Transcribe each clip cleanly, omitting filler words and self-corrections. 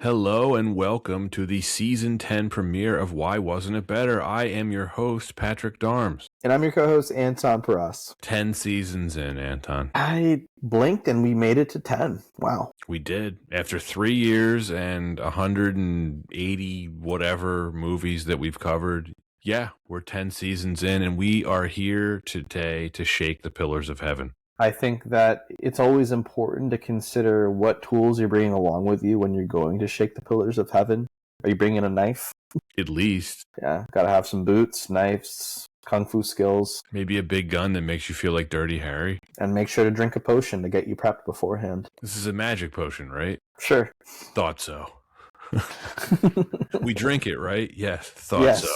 Hello and welcome to the season 10 premiere of Why Wasn't It Better? I am your host, Patrick Darms. And I'm your co-host, Anton Paras. 10 seasons in, Anton. I blinked and we made it to 10. Wow. We did. After 3 years and 180 whatever movies that we've covered, yeah, we're 10 seasons in and we are here today to shake the pillars of heaven. I think that it's always important to consider what tools you're bringing along with you when you're going to shake the pillars of heaven. Are you bringing a knife? At least. Yeah, gotta have some boots, knives, kung fu skills. Maybe a big gun that makes you feel like Dirty Harry. And make sure to drink a potion to get you prepped beforehand. This is a magic potion, right? Sure. Thought so. We drink it, right? Yes, thought so.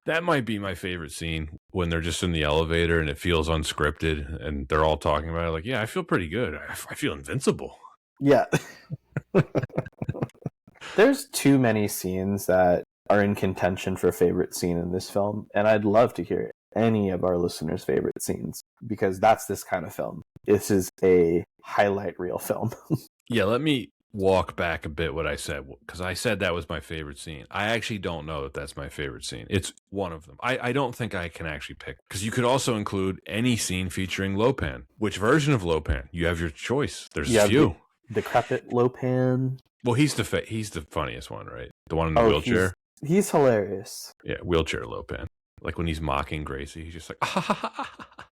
That might be my favorite scene, when they're just in the elevator and it feels unscripted and they're all talking about it like, yeah, I feel pretty good. I feel invincible. Yeah. There's too many scenes that are in contention for favorite scene in this film, and I'd love to hear any of our listeners' favorite scenes, because that's this kind of film. This is a highlight reel film. Yeah, let me walk back a bit what I said, because I said that was my favorite scene. I actually don't know that that's my favorite scene. It's one of them. I don't think I can actually pick, because you could also include any scene featuring Lopan. Which version of Lopan? You have your choice. There's a few. Decrepit Lopan. Well, he's the funniest one, right? The one in the wheelchair. He's hilarious. Yeah, wheelchair Lopan. Like when he's mocking Gracie, he's just like,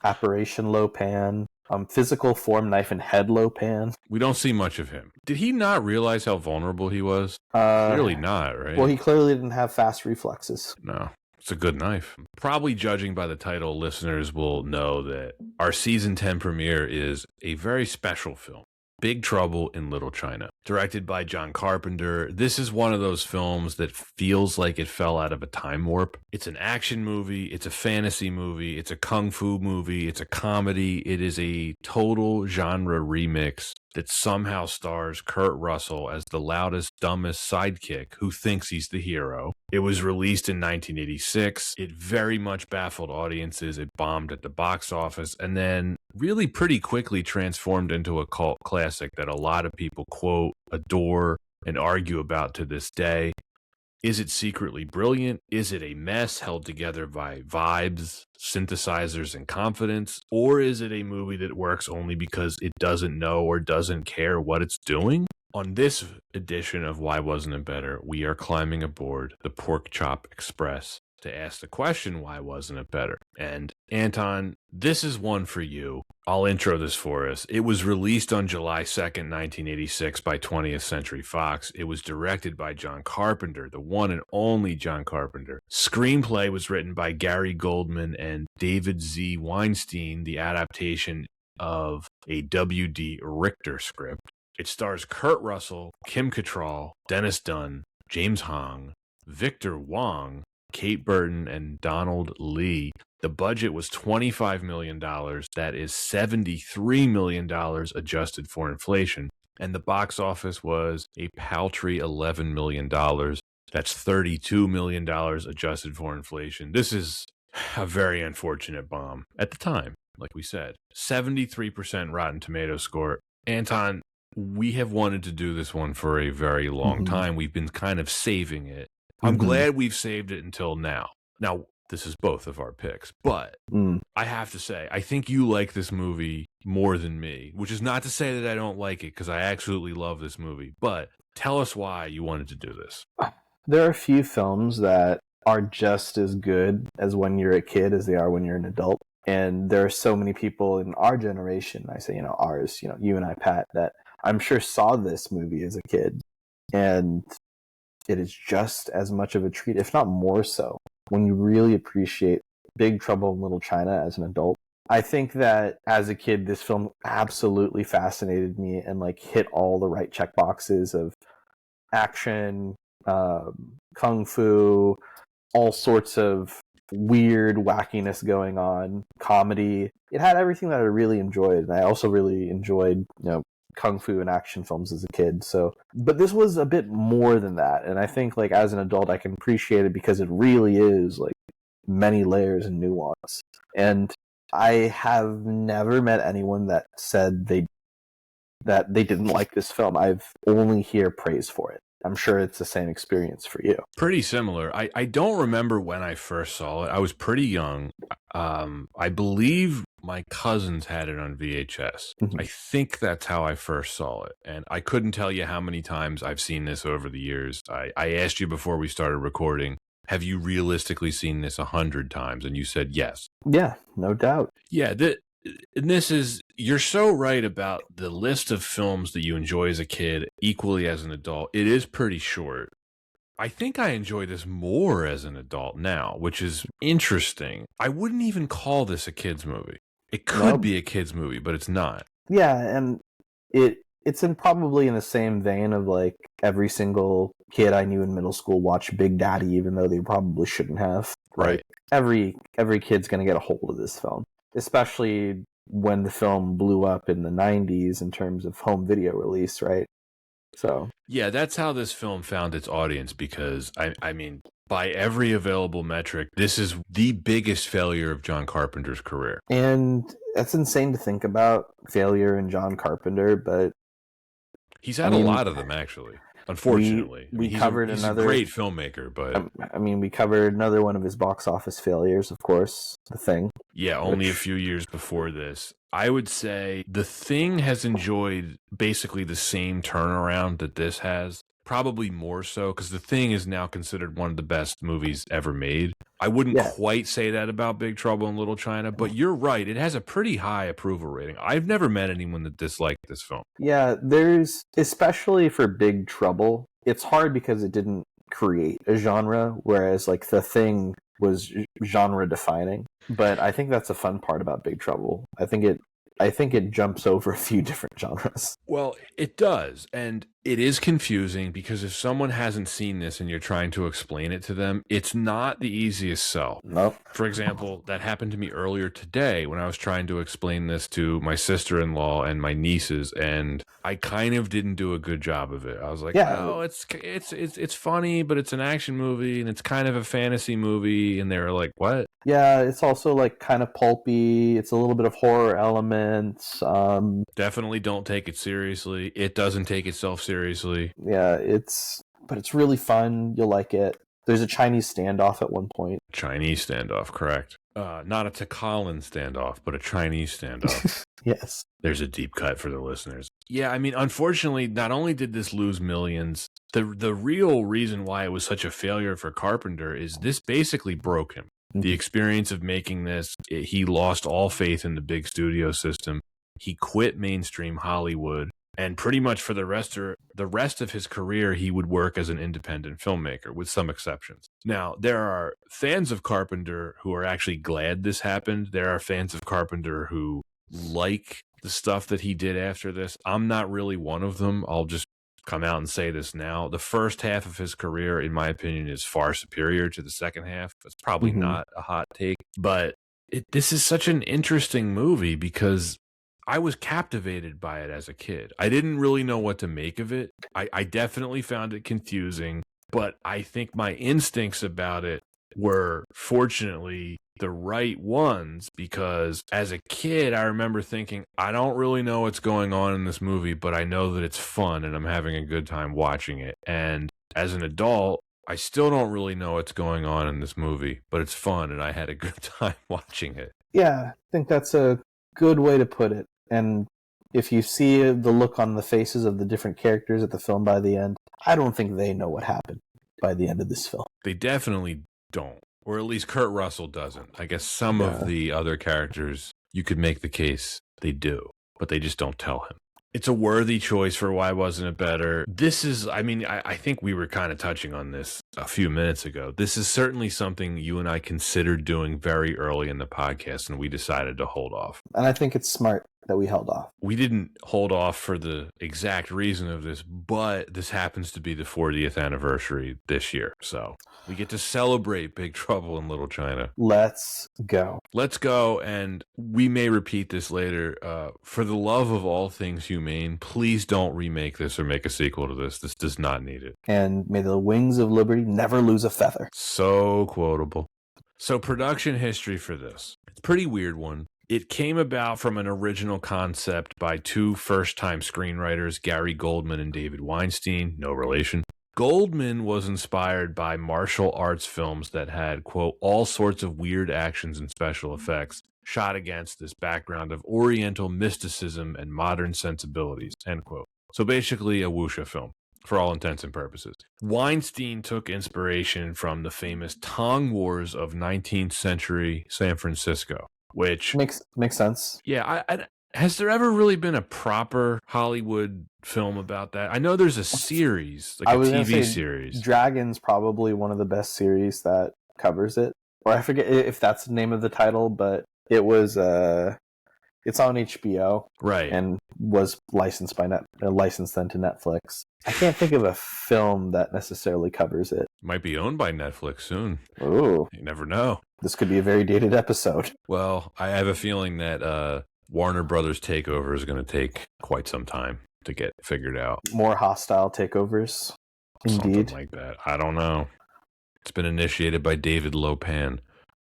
Apparition Lopan. Physical form knife and head Lopan. We don't see much of him. Did he not realize how vulnerable he was? Clearly not, right? Well, he clearly didn't have fast reflexes. No. It's a good knife. Probably judging by the title, listeners will know that our season 10 premiere is a very special film. Big Trouble in Little China, directed by John Carpenter. This is one of those films that feels like it fell out of a time warp. It's an action movie, it's a fantasy movie, it's a kung fu movie, it's a comedy. It is a total genre remix that somehow stars Kurt Russell as the loudest, dumbest sidekick who thinks he's the hero. It was released in 1986. It very much baffled audiences. It bombed at the box office and then really pretty quickly transformed into a cult classic that a lot of people quote, adore, and argue about to this day. Is it secretly brilliant? Is it a mess held together by vibes, synthesizers, and confidence? Or is it a movie that works only because it doesn't know or doesn't care what it's doing? On this edition of Why Wasn't It Better, we are climbing aboard the Pork Chop Express to ask the question, why wasn't it better? And Anton, this is one for you. I'll intro this for us. It was released on July 2nd, 1986 by 20th Century Fox. It was directed by John Carpenter, the one and only John Carpenter. Screenplay was written by Gary Goldman and David Z. Weinstein, the adaptation of a W.D. Richter script. It stars Kurt Russell, Kim Cattrall, Dennis Dunn, James Hong, Victor Wong, Kate Burton, and Donald Lee. The budget was $25 million. That is $73 million adjusted for inflation. And the box office was a paltry $11 million. That's $32 million adjusted for inflation. This is a very unfortunate bomb at the time, like we said. 73% Rotten Tomatoes score. Anton, we have wanted to do this one for a very long time. We've been kind of saving it. I'm glad we've saved it until now. Now, this is both of our picks, but I have to say, I think you like this movie more than me, which is not to say that I don't like it, because I absolutely love this movie. But tell us why you wanted to do this. There are a few films that are just as good as when you're a kid as they are when you're an adult. And there are so many people in our generation, I say, ours, you and I, Pat, that I'm sure saw this movie as a kid. And it is just as much of a treat, if not more so, when you really appreciate Big Trouble in Little China as an adult. I think that as a kid, this film absolutely fascinated me and hit all the right check boxes of action, kung fu, all sorts of weird wackiness going on, comedy. It had everything that I really enjoyed, and I also really enjoyed, kung fu and action films as a kid. So, but this was a bit more than that, and I think as an adult I can appreciate it because it really is many layers and nuance. And I have never met anyone that said they that they didn't like this film. I've only hear praise for it. I'm sure it's the same experience for you. Pretty similar. I don't remember when I first saw it. I was pretty young. I believe my cousins had it on VHS. Mhm. I think that's how I first saw it. And I couldn't tell you how many times I've seen this over the years. I asked you before we started recording, have you realistically seen this 100 times? And you said yes. Yeah, no doubt. Yeah, and this is, you're so right about the list of films that you enjoy as a kid, equally as an adult. It is pretty short. I think I enjoy this more as an adult now, which is interesting. I wouldn't even call this a kid's movie. It could be a kid's movie, but it's not. Yeah, and it's probably in the same vein of like every single kid I knew in middle school watched Big Daddy, even though they probably shouldn't have. Right. Like, every kid's gonna get a hold of this film, especially when the film blew up in the 90s in terms of home video release, right? So yeah, that's how this film found its audience, because I mean, by every available metric, this is the biggest failure of John Carpenter's career. And that's insane to think about, failure in John Carpenter, but he's had a lot of them, actually. Unfortunately, he's a great filmmaker, but we covered another one of his box office failures, of course, The Thing. Yeah, only a few years before this. I would say The Thing has enjoyed basically the same turnaround that this has, probably more so, because The Thing is now considered one of the best movies ever made. I wouldn't quite say that about Big Trouble in Little China, but you're right. It has a pretty high approval rating. I've never met anyone that disliked this film. Yeah, especially for Big Trouble, it's hard because it didn't create a genre, whereas like The Thing was genre defining. But I think that's the fun part about Big Trouble. I think it jumps over a few different genres. Well, it does. And it is confusing because if someone hasn't seen this and you're trying to explain it to them, it's not the easiest sell. Nope. For example, that happened to me earlier today when I was trying to explain this to my sister-in-law and my nieces, and I kind of didn't do a good job of it. I was like, oh, it's funny, but it's an action movie and it's kind of a fantasy movie. And they were like, what? Yeah, it's also like kind of pulpy. It's a little bit of horror elements. Definitely don't take it seriously. It doesn't take itself seriously. Yeah, but it's really fun. You'll like it. There's a Chinese standoff at one point. Chinese standoff, correct. Not a Takalin standoff, but a Chinese standoff. Yes. There's a deep cut for the listeners. Yeah, I mean, unfortunately, not only did this lose millions, the real reason why it was such a failure for Carpenter is this basically broke him. The experience of making this, he lost all faith in the big studio system. He quit mainstream Hollywood, and pretty much for the rest of his career, he would work as an independent filmmaker, with some exceptions. Now, there are fans of Carpenter who are actually glad this happened. There are fans of Carpenter who like the stuff that he did after this. I'm not really one of them. I'll just come out and say this now. The first half of his career, in my opinion, is far superior to the second half. It's probably not a hot take, but this is such an interesting movie because I was captivated by it as a kid. I didn't really know what to make of it. I definitely found it confusing, but I think my instincts about it were fortunately the right ones, because as a kid, I remember thinking, I don't really know what's going on in this movie, but I know that it's fun and I'm having a good time watching it. And as an adult, I still don't really know what's going on in this movie, but it's fun and I had a good time watching it. Yeah, I think that's a good way to put it. And if you see the look on the faces of the different characters at the film by the end, I don't think they know what happened by the end of this film. They definitely don't. Or at least Kurt Russell doesn't. I guess some of the other characters, you could make the case they do, but they just don't tell him. It's a worthy choice for Why Wasn't It Better? This is, I mean, I think we were kind of touching on this a few minutes ago. This is certainly something you and I considered doing very early in the podcast, and we decided to hold off. And I think it's smart that we held off. We didn't hold off for the exact reason of this, but this happens to be the 40th anniversary this year. So we get to celebrate Big Trouble in Little China. Let's go. Let's go, and we may repeat this later. For the love of all things humane, please don't remake this or make a sequel to this. This does not need it. And may the wings of liberty never lose a feather. So quotable. So production history for this. It's a pretty weird one. It came about from an original concept by two first-time screenwriters, Gary Goldman and David Weinstein, no relation. Goldman was inspired by martial arts films that had, quote, all sorts of weird actions and special effects shot against this background of Oriental mysticism and modern sensibilities, end quote. So basically a wuxia film, for all intents and purposes. Weinstein took inspiration from the famous Tong Wars of 19th century San Francisco, which makes sense. Yeah, has there ever really been a proper Hollywood film about that? I know there's a series, like a TV series. Dragon's probably one of the best series that covers it. Or I forget if that's the name of the title, but it was it's on HBO, right? And was licensed then to Netflix. I can't think of a film that necessarily covers it. Might be owned by Netflix soon. Ooh, you never know. This could be a very dated episode. Well, I have a feeling that Warner Brothers takeover is going to take quite some time to get figured out. More hostile takeovers, indeed. Something like that. I don't know. It's been initiated by David Lopan.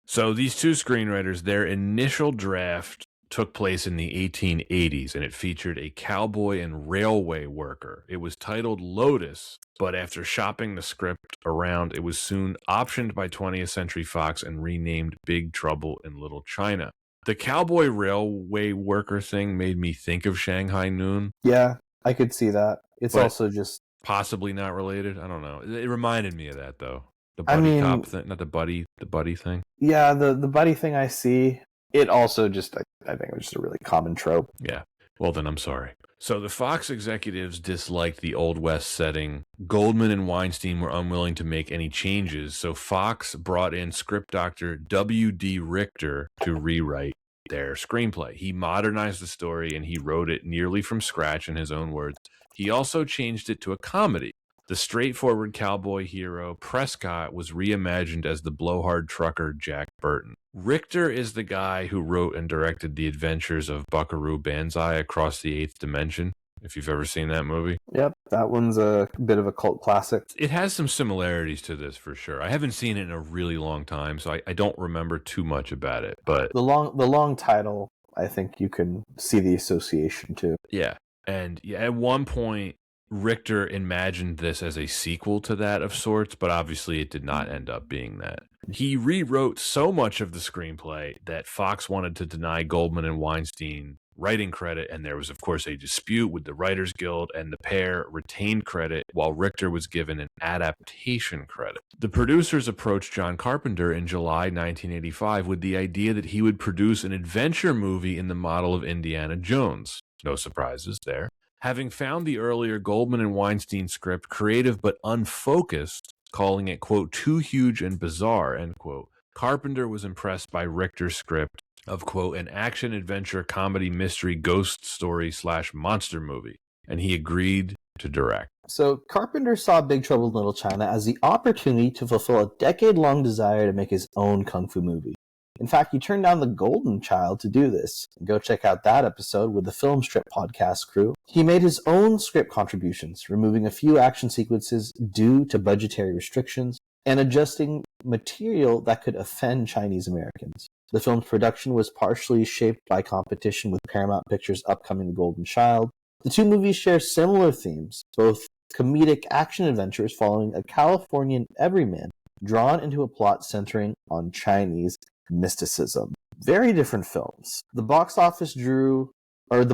So these two screenwriters, their initial draft took place in the 1880s, and it featured a cowboy and railway worker. It was titled Lotus, but after shopping the script around, it was soon optioned by 20th Century Fox and renamed Big Trouble in Little China. The cowboy railway worker thing made me think of Shanghai Noon. Yeah, I could see that. It's also just possibly not related. I don't know. It reminded me of that, though. The buddy cop thing, not the buddy thing. Yeah, the buddy thing I see. It also just, I think it was just a really common trope. Yeah. Well, then I'm sorry. So the Fox executives disliked the Old West setting. Goldman and Weinstein were unwilling to make any changes, so Fox brought in script doctor W.D. Richter to rewrite their screenplay. He modernized the story and he wrote it nearly from scratch in his own words. He also changed it to a comedy. The straightforward cowboy hero, Prescott, was reimagined as the blowhard trucker, Jack Burton. Richter is the guy who wrote and directed The Adventures of Buckaroo Banzai Across the Eighth Dimension, if you've ever seen that movie. Yep, that one's a bit of a cult classic. It has some similarities to this for sure. I haven't seen it in a really long time, so I don't remember too much about it. But the long title, I think you can see the association too. Yeah, and at one point, Richter imagined this as a sequel to that of sorts, but obviously it did not end up being that. He rewrote so much of the screenplay that Fox wanted to deny Goldman and Weinstein writing credit, and there was, of course, a dispute with the Writers Guild, and the pair retained credit while Richter was given an adaptation credit. The producers approached John Carpenter in July 1985 with the idea that he would produce an adventure movie in the model of Indiana Jones. No surprises there. Having found the earlier Goldman and Weinstein script creative but unfocused, calling it, quote, too huge and bizarre, end quote, Carpenter was impressed by Richter's script of, quote, an action-adventure comedy mystery ghost story / monster movie, and he agreed to direct. So Carpenter saw Big Trouble in Little China as the opportunity to fulfill a decade-long desire to make his own kung fu movie. In fact, he turned down The Golden Child to do this. Go check out that episode with the Film Strip podcast crew. He made his own script contributions, removing a few action sequences due to budgetary restrictions and adjusting material that could offend Chinese Americans. The film's production was partially shaped by competition with Paramount Pictures' upcoming The Golden Child. The two movies share similar themes, both comedic action adventures following a Californian everyman drawn into a plot centering on Chinese mysticism. Very different films. The box office draw of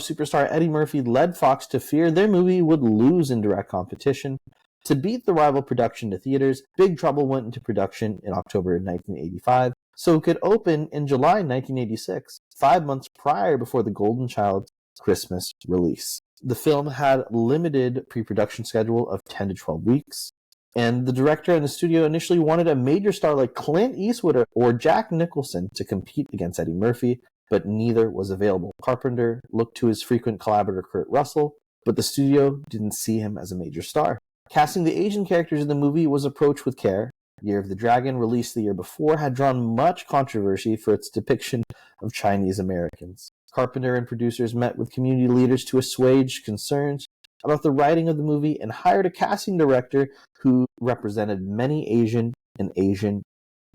superstar Eddie Murphy led Fox to fear their movie would lose in direct competition. To beat the rival production to theaters, Big Trouble went into production in October 1985, so it could open in July 1986, 5 months prior before The Golden Child's Christmas release. The film had limited pre-production schedule of 10 to 12 weeks. And the director and the studio initially wanted a major star like Clint Eastwood or Jack Nicholson to compete against Eddie Murphy, but neither was available. Carpenter looked to his frequent collaborator Kurt Russell, but the studio didn't see him as a major star. Casting the Asian characters in the movie was approached with care. Year of the Dragon, released the year before, had drawn much controversy for its depiction of Chinese Americans. Carpenter and producers met with community leaders to assuage concerns about the writing of the movie and hired a casting director who represented many Asian and Asian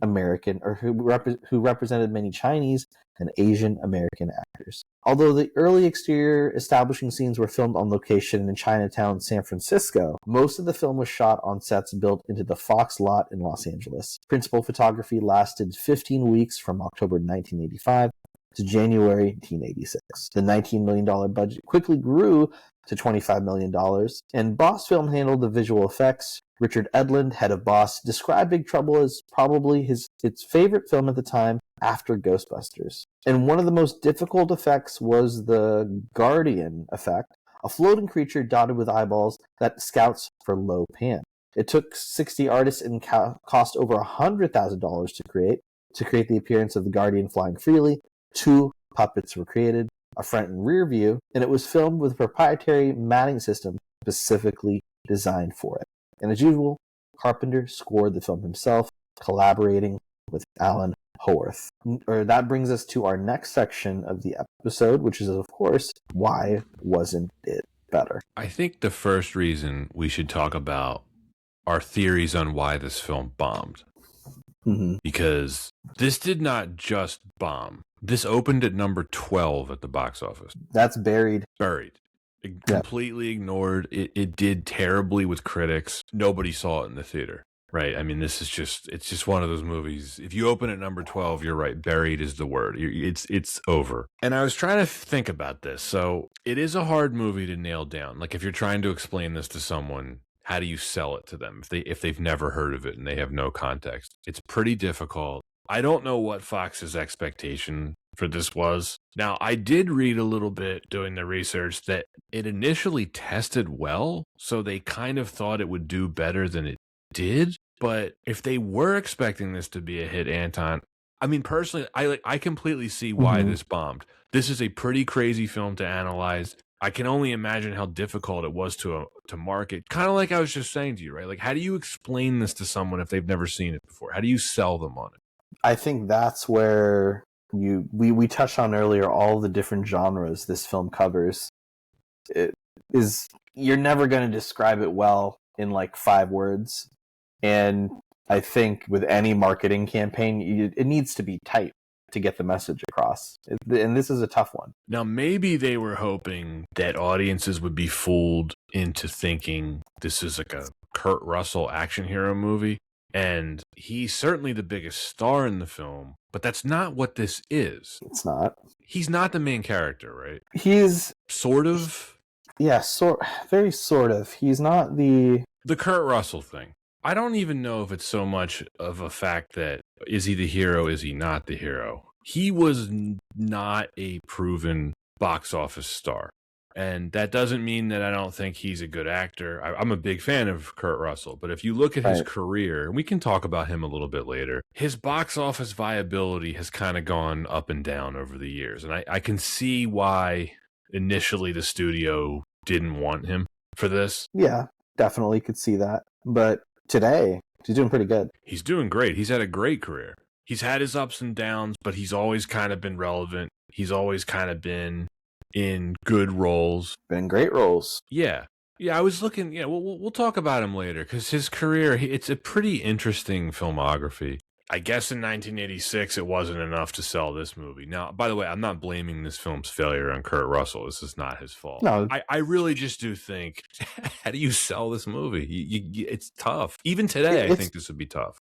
American, or who represented many Chinese and Asian American actors. Although the early exterior establishing scenes were filmed on location in Chinatown, San Francisco, most of the film was shot on sets built into the Fox lot in Los Angeles. Principal photography lasted 15 weeks from October 1985 to January 1986. The $19 million budget quickly grew to $25 million, and Boss Film handled the visual effects. Richard Edlund, head of Boss, described Big Trouble as probably its favorite film at the time after Ghostbusters. And one of the most difficult effects was the Guardian effect, a floating creature dotted with eyeballs that scouts for Lo Pan. It took 60 artists and cost over $100,000 to create the appearance of the Guardian flying freely. 2 puppets were created, a front and rear view, and it was filmed with a proprietary matting system specifically designed for it. And as usual, Carpenter scored the film himself, collaborating with Alan Howarth. That brings us to our next section of the episode, which is, of course, why wasn't it better? I think the first reason we should talk about are theories on why this film bombed. Mm-hmm. Because this did not just bomb. This opened at number 12 at the box office. That's buried. Completely ignored. It did terribly with critics. Nobody saw it in the theater, right? I mean, it's just one of those movies. If you open at number 12, you're right. Buried is the word. It's over. And I was trying to think about this. So it is a hard movie to nail down. Like if you're trying to explain this to someone, how do you sell it to them if they've never heard of it and they have no context? It's pretty difficult. I don't know what Fox's expectation for this was. Now, I did read a little bit doing the research that it initially tested well, so they kind of thought it would do better than it did. But if they were expecting this to be a hit, Anton, I mean, personally, I completely see why this bombed. This is a pretty crazy film to analyze. I can only imagine how difficult it was to market. Kind of like I was just saying to you, right? Like, how do you explain this to someone if they've never seen it before? How do you sell them on it? I think that's where we touched on earlier all the different genres this film covers. It is, you're never going to describe it well in like 5 words. And I think with any marketing campaign, it needs to be tight to get the message across. And this is a tough one. Now, maybe they were hoping that audiences would be fooled into thinking this is like a Kurt Russell action hero movie. And he's certainly the biggest star in the film, but that's not what this is. It's not. He's not the main character, right? He's... Sort of? Yeah, very sort of. He's not the Kurt Russell thing. I don't even know if it's so much of a fact that is he the hero, is he not the hero? He was not a proven box office star. And that doesn't mean that I don't think he's a good actor. I'm a big fan of Kurt Russell, but if you look at his career, and we can talk about him a little bit later, his box office viability has kind of gone up and down over the years. And I can see why initially the studio didn't want him for this. Yeah, definitely could see that. But today, he's doing pretty good. He's doing great. He's had a great career. He's had his ups and downs, but he's always kind of been relevant. He's always kind of been in good roles. Been great roles. Yeah. I was looking. Yeah, we'll talk about him later because his career, it's a pretty interesting filmography. I guess in 1986, it wasn't enough to sell this movie. Now, by the way, I'm not blaming this film's failure on Kurt Russell. This is not his fault. No. I really just do think, how do you sell this movie? It's tough. Even today, I think this would be tough.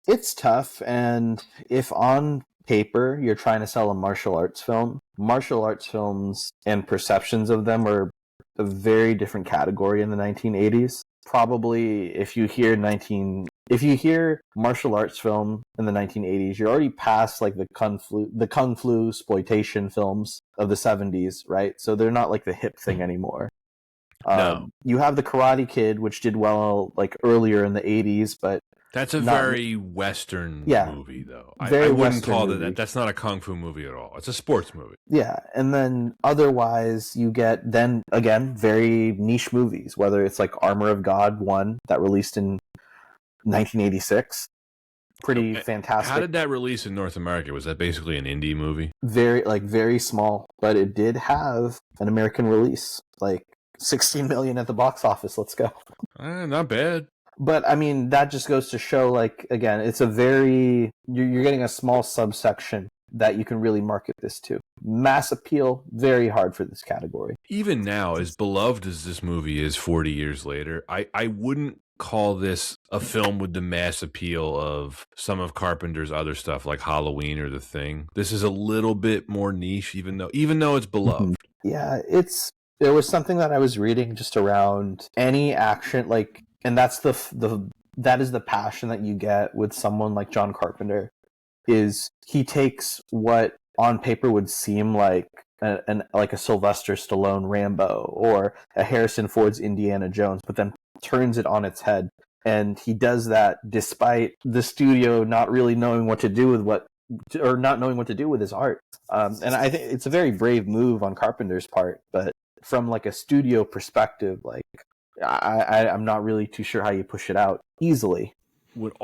It's tough, and if on paper you're trying to sell a martial arts films and perceptions of them are a very different category in the 1980s. Probably if you hear martial arts film in the 1980s, you're already past like the kung flu exploitation films of the 70s, right? So they're not like the hip thing anymore. No. You have the Karate Kid, which did well like earlier in the 80s, but that's a very Western movie, though. I wouldn't call that. That's not a kung fu movie at all. It's a sports movie. Yeah, and then otherwise you get, then again, very niche movies, whether it's like Armor of God 1 that released in 1986. Pretty fantastic. How did that release in North America? Was that basically an indie movie? Very small, but it did have an American release. Like 16 million at the box office. Let's go. Not bad. But I mean, that just goes to show, like, again, it's a very, you're getting a small subsection that you can really market this to. Mass appeal, very hard for this category. Even now, as beloved as this movie is 40 years later, I wouldn't call this a film with the mass appeal of some of Carpenter's other stuff like Halloween or The Thing. This is a little bit more niche, even though it's beloved. Yeah, there was something that I was reading just around any action, like, and that's that is the passion that you get with someone like John Carpenter, is he takes what on paper would seem like like a Sylvester Stallone Rambo or a Harrison Ford's Indiana Jones, but then turns it on its head. And he does that despite the studio not really knowing what to do with not knowing what to do with his art. And I think it's a very brave move on Carpenter's part, but from like a studio perspective, like I'm not really too sure how you push it out easily. With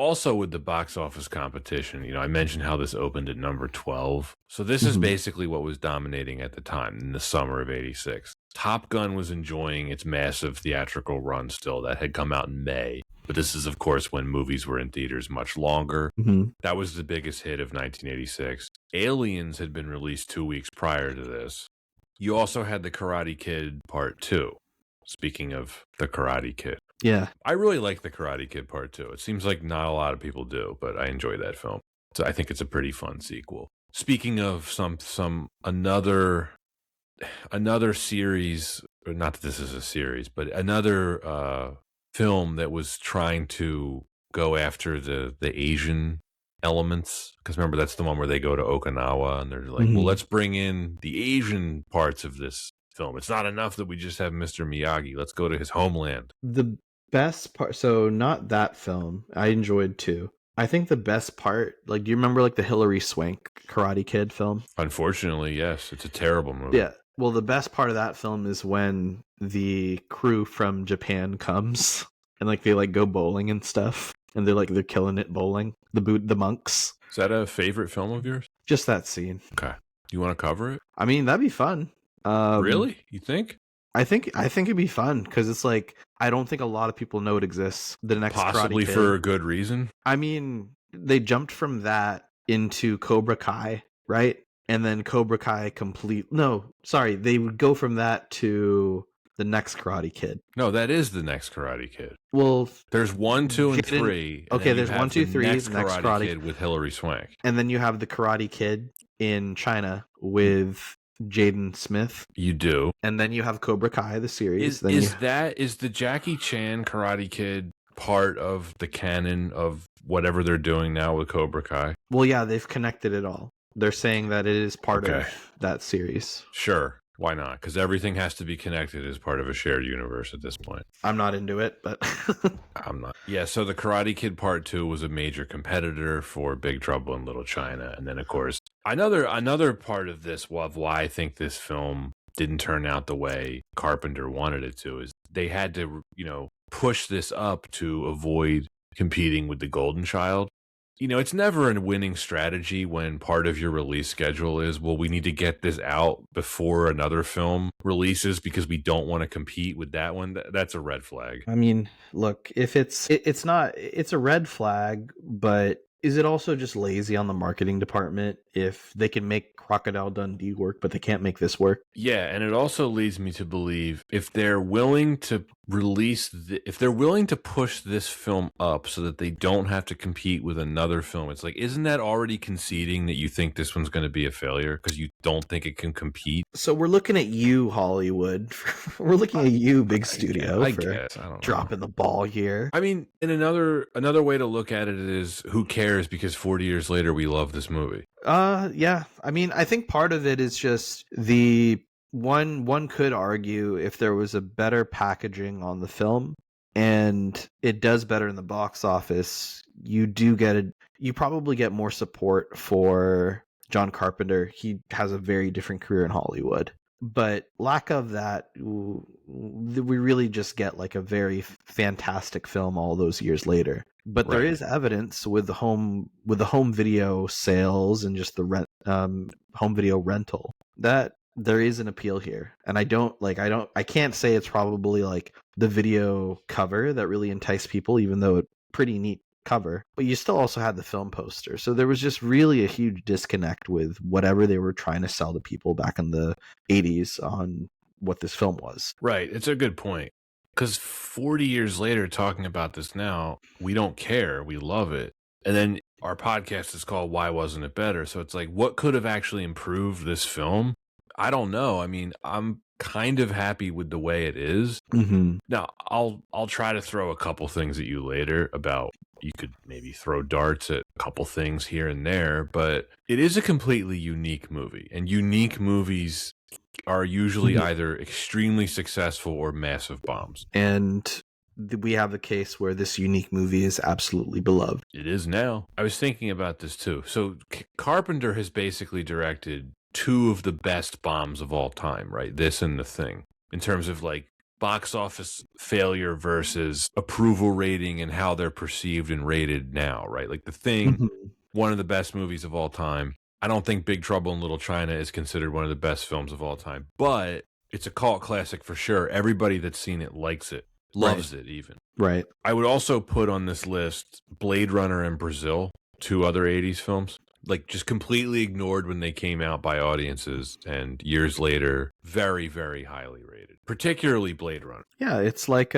the box office competition, I mentioned how this opened at number 12. So this is basically what was dominating at the time in the summer of 86. Top Gun was enjoying its massive theatrical run still that had come out in May. But this is, of course, when movies were in theaters much longer. That was the biggest hit of 1986. Aliens had been released 2 weeks prior to this. You also had The Karate Kid Part 2. Speaking of The Karate Kid. Yeah. I really like The Karate Kid Part 2. It seems like not a lot of people do, but I enjoy that film. So I think it's a pretty fun sequel. Speaking of another series, or not that this is a series, but another film that was trying to go after the Asian elements. Because remember, that's the one where they go to Okinawa and they're like, well, let's bring in the Asian parts of this film. It's not enough that we just have Mr. Miyagi. Let's go to his homeland. The best part, so not that film, I enjoyed too. I think the best part, like, do you remember like the Hilary Swank Karate Kid film? Unfortunately, yes. It's a terrible movie. Yeah. Well, the best part of that film is when the crew from Japan comes and like they like go bowling and stuff, and they're killing it bowling. The monks. Is that a favorite film of yours? Just that scene. Okay. You want to cover it? I mean, that'd be fun. Really? You think? I think it'd be fun because it's like, I don't think a lot of people know it exists. The next possibly Karate Kid. For a good reason. I mean, they jumped from that into Cobra Kai, right? And then Cobra Kai they would go from that to the next Karate Kid. No, that is the next Karate Kid. Well, there's 1, 2, and 3. Okay, there's 1, 2, 3. Next Karate Kid with Hilary Swank. And then you have the Karate Kid in China with Jaden Smith. You do. And then you have Cobra Kai, the series. Is the Jackie Chan Karate Kid part of the canon of whatever they're doing now with Cobra Kai? Well, yeah, they've connected it all. They're saying that it is part of that series. Sure. Why not? Because everything has to be connected as part of a shared universe at this point. I'm not into it, but... I'm not. Yeah, so The Karate Kid Part 2 was a major competitor for Big Trouble in Little China. And then, of course, another part of this, of why I think this film didn't turn out the way Carpenter wanted it to, is they had to, push this up to avoid competing with The Golden Child. It's never a winning strategy when part of your release schedule is, well, we need to get this out before another film releases because we don't want to compete with that one. That's a red flag. I mean, look, if it's a red flag, but is it also just lazy on the marketing department if they can make Crocodile Dundee work, but they can't make this work? Yeah, and it also leads me to believe if they're willing to if they're willing to push this film up so that they don't have to compete with another film, it's like, isn't that already conceding that you think this one's going to be a failure because you don't think it can compete? So we're looking at you, Hollywood. We're looking at you, big studio, I guess. I don't know. Dropping the ball here. I mean, and another way to look at it is, who cares, because 40 years later we love this movie. Yeah. I mean, I think part of it is just the one could argue if there was a better packaging on the film and it does better in the box office, you probably get more support for John Carpenter. He has a very different career in Hollywood. But lack of that, we really just get like a very fantastic film all those years later. But there is evidence with the home video sales and just the home video rental that there is an appeal here, and I can't say it's probably like the video cover that really enticed people, even though it pretty neat cover, but you still also had the film poster. So there was just really a huge disconnect with whatever they were trying to sell to people back in the 80s on what this film was. Right. It's a good point. Because 40 years later, talking about this now, we don't care. We love it. And then our podcast is called Why Wasn't It Better? So it's like, what could have actually improved this film? I don't know. I mean, I'm kind of happy with the way it is. Mm-hmm. Now, I'll try to throw a couple things at you later about you could maybe throw darts at a couple things here and there, but it is a completely unique movie. And unique movies are usually either extremely successful or massive bombs. And we have the case where this unique movie is absolutely beloved. It is now. I was thinking about this too. So Carpenter has basically directed two of the best bombs of all time, right? This and The Thing, in terms of like box office failure versus approval rating and how they're perceived and rated now, right? Like The Thing, one of the best movies of all time. I don't think Big Trouble in Little China is considered one of the best films of all time, but it's a cult classic for sure. Everybody that's seen it likes it, loves it even. Right. I would also put on this list Blade Runner and Brazil, two other 80s films, like just completely ignored when they came out by audiences, and years later, very, very highly rated, particularly Blade Runner. Yeah, it's like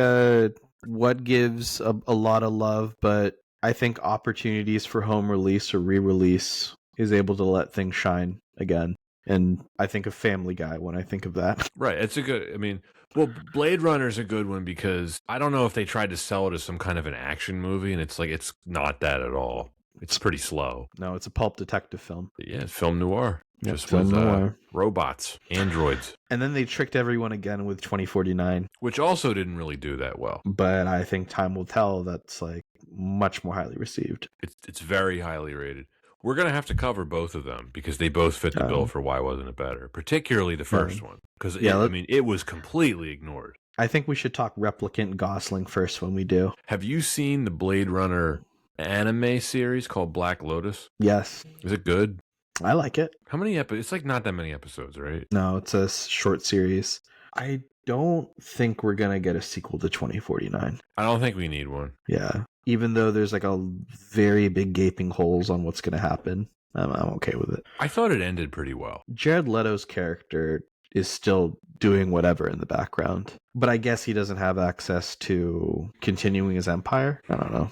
what gives a lot of love, but I think opportunities for home release or re-release is able to let things shine again. And I think of Family Guy when I think of that. Right. It's a good, I mean, well, Blade Runner is a good one because I don't know if they tried to sell it as some kind of an action movie, and it's like, it's not that at all. It's pretty slow. No, it's a pulp detective film. But yeah, it's film noir. Yep, just film with noir. Robots, androids. And then they tricked everyone again with 2049. Which also didn't really do that well. But I think time will tell that's like much more highly received. It's very highly rated. We're going to have to cover both of them because they both fit the bill for Why Wasn't It Better? Particularly the first one. Because, I mean, it was completely ignored. I think we should talk Replicant Gosling first when we do. Have you seen the Blade Runner anime series called Black Lotus? Yes. Is it good? I like it. How many episodes? It's like not that many episodes, right? No, it's a short series. I don't think we're going to get a sequel to 2049. I don't think we need one. Yeah. Even though there's like a very big gaping holes on what's going to happen, I'm okay with it. I thought it ended pretty well. Jared Leto's character is still doing whatever in the background, but I guess he doesn't have access to continuing his empire. I don't know.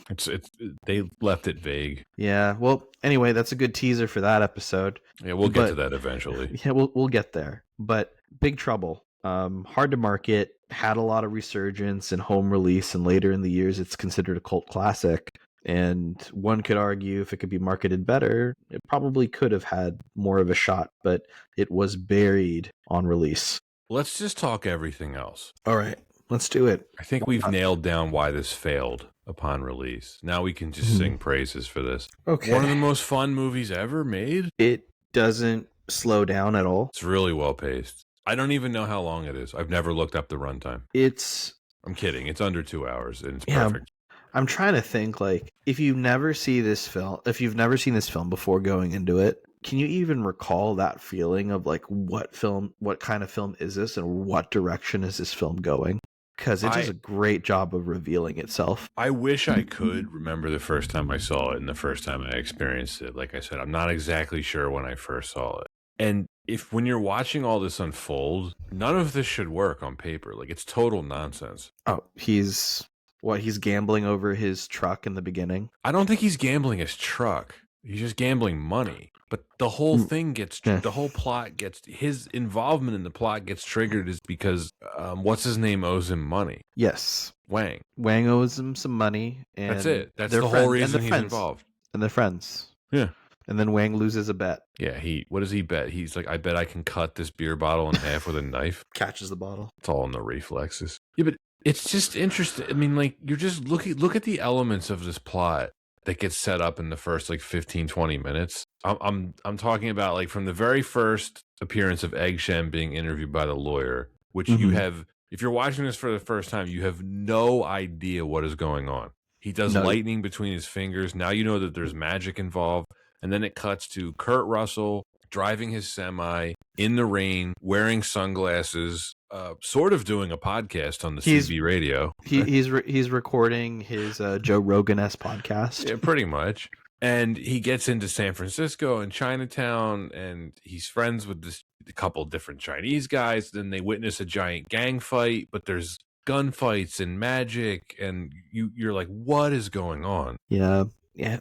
They left it vague. Yeah. Well, anyway, that's a good teaser for that episode. Yeah, we'll get to that eventually. Yeah, we'll get there. But Big Trouble, hard to market, had a lot of resurgence and home release, and later in the years, it's considered a cult classic. And one could argue if it could be marketed better, it probably could have had more of a shot, but it was buried on release. Let's just talk everything else. All right, let's do it. I think we've nailed down why this failed upon release. Now we can just sing praises for this. Okay. One of the most fun movies ever made. It doesn't slow down at all. It's really well paced. I don't even know how long it is. I've never looked up the runtime. I'm kidding. It's under 2 hours and it's perfect. I'm trying to think, like, if you've never seen this film before going into it, can you even recall that feeling of like what kind of film is this and what direction is this film going? Because it does a great job of revealing itself. I wish I could remember the first time I saw it and the first time I experienced it. Like I said, I'm not exactly sure when I first saw it. And when you're watching all this unfold, none of this should work on paper. Like, it's total nonsense. Oh, he's gambling over his truck in the beginning? I don't think he's gambling his truck. He's just gambling money. But the whole thing the whole plot gets, his involvement in the plot gets triggered is because, what's his name owes him money. Yes. Wang. Wang owes him some money. And that's it. That's the whole reason he's involved. And they're friends. Yeah. And then Wang loses a bet. Yeah, what does he bet? He's like, I bet I can cut this beer bottle in half with a knife. Catches the bottle. It's all in the reflexes. Yeah, but it's just interesting. I mean, like, you're just look at the elements of this plot that gets set up in the first like 15, 20 minutes. I'm talking about like from the very first appearance of Egg Shen being interviewed by the lawyer, which you have, if you're watching this for the first time, you have no idea what is going on. He does lightning between his fingers. Now you know that there's magic involved. And then it cuts to Kurt Russell driving his semi in the rain, wearing sunglasses, sort of doing a podcast on the He's CB radio. he's recording his Joe Rogan-esque podcast. Yeah, pretty much. And he gets into San Francisco and Chinatown, and he's friends with a couple different Chinese guys. Then they witness a giant gang fight, but there's gunfights and magic, and you're like, what is going on? Yeah.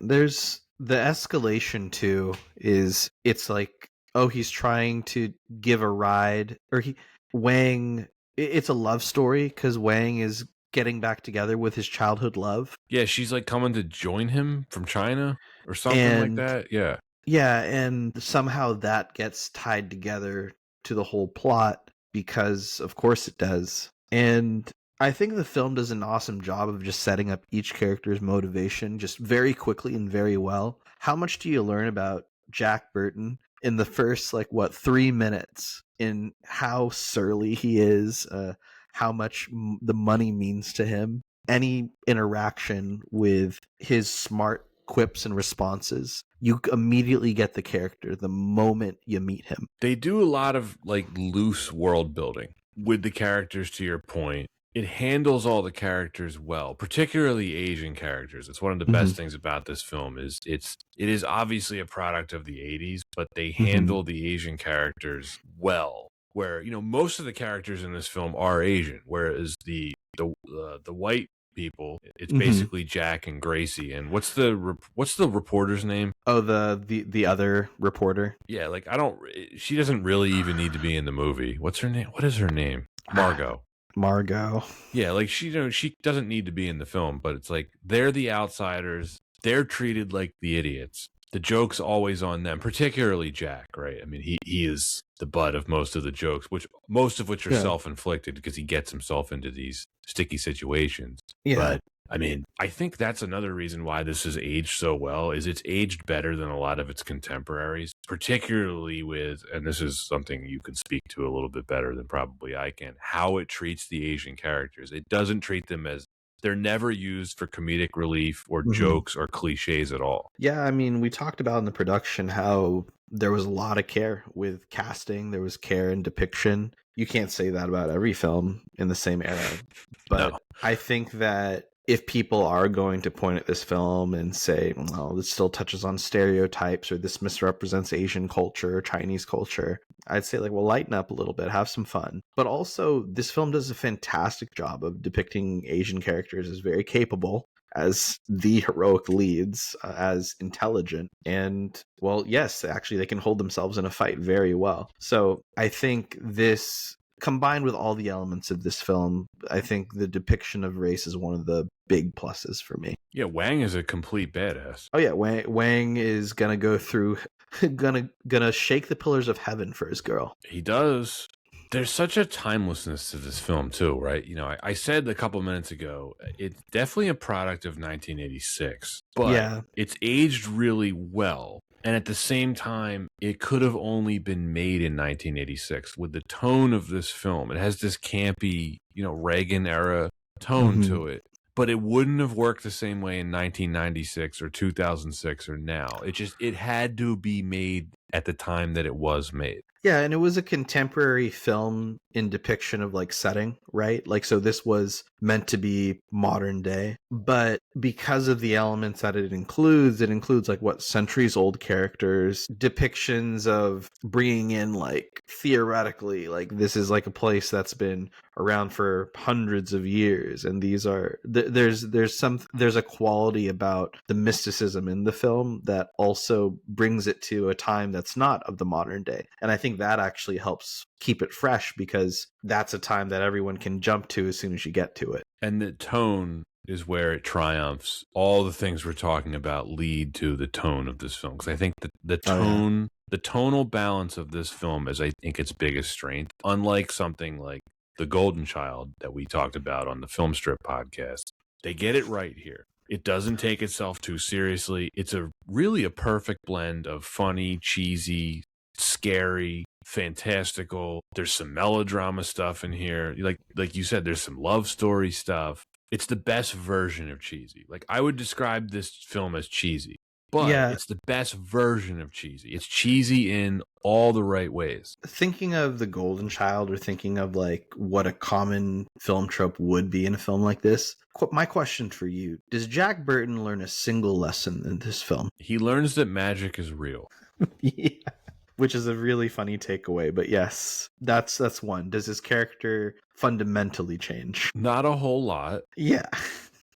There's the escalation too. It's like, oh, he's trying to give a ride, or Wang. It's a love story because Wang is getting back together with his childhood love. Yeah, she's like coming to join him from China or something like that. Yeah. Yeah, and somehow that gets tied together to the whole plot because, of course, it does. And I think the film does an awesome job of just setting up each character's motivation just very quickly and very well. How much do you learn about Jack Burton in the first, 3 minutes, in how surly he is, how much the money means to him, any interaction with his smart quips and responses, you immediately get the character the moment you meet him. They do a lot of loose world building with the characters, to your point. It handles all the characters well, particularly Asian characters. It's one of the best things about this film is it is obviously a product of the 80s, but they handle the Asian characters well. Where, most of the characters in this film are Asian, whereas the white people, it's basically Jack and Gracie. And what's the reporter's name? Oh, the other reporter. Yeah, she doesn't really even need to be in the movie. What's her name? What is her name? Margot. Yeah, she doesn't need to be in the film, but it's like they're the outsiders. They're treated like the idiots. The joke's always on them, particularly Jack, right? I mean, he is the butt of most of the jokes, most of which are self-inflicted because he gets himself into these sticky situations. Yeah. But I mean, I think that's another reason why this has aged so well, is it's aged better than a lot of its contemporaries, particularly with, and this is something you can speak to a little bit better than probably I can, how it treats the Asian characters. It doesn't treat them as, they're never used for comedic relief or jokes or cliches at all. Yeah, I mean, we talked about in the production how there was a lot of care with casting. There was care in depiction. You can't say that about every film in the same era. But no. I think that if people are going to point at this film and say, well, this still touches on stereotypes or this misrepresents Asian culture or Chinese culture, I'd say, well, lighten up a little bit, have some fun. But also, this film does a fantastic job of depicting Asian characters as very capable, as the heroic leads, as intelligent, and, well, yes, actually, they can hold themselves in a fight very well. So I think this, combined with all the elements of this film, I think the depiction of race is one of the big pluses for me. Yeah, Wang is a complete badass. Oh yeah, Wang is gonna go through, gonna shake the pillars of heaven for his girl. He does. There's such a timelessness to this film too, right? I said a couple minutes ago, it's definitely a product of 1986, but it's aged really well. And at the same time, it could have only been made in 1986 with the tone of this film. It has this campy, Reagan era tone to it, but it wouldn't have worked the same way in 1996 or 2006 or now. It had to be made at the time that it was made. Yeah, and it was a contemporary film in depiction of setting, right? So this was meant to be modern day, but because of the elements that it includes centuries old characters, depictions of bringing in theoretically, this is a place that's been around for hundreds of years, and these are there's a quality about the mysticism in the film that also brings it to a time that's not of the modern day, and I think that actually helps keep it fresh because that's a time that everyone can jump to as soon as you get to it. And the tone is where it triumphs. All the things we're talking about lead to the tone of this film, because I think the tone, the tonal balance of this film is, I think, its biggest strength. Unlike something like The Golden Child that we talked about on the Film Strip podcast, they get it right here. It doesn't take itself too seriously. It's really a perfect blend of funny, cheesy, scary, fantastical. There's some melodrama stuff in here. Like you said, there's some love story stuff. It's the best version of cheesy. I would describe this film as cheesy. but Yeah. it's the best version of cheesy. It's cheesy in all the right ways. Thinking of The Golden Child, or thinking of like what a common film trope would be in a film like this, my question for you, does Jack Burton learn a single lesson in this film? He learns that magic is real. Yeah. Which is a really funny takeaway, but yes, that's one. Does his character fundamentally change? Not a whole lot. Yeah.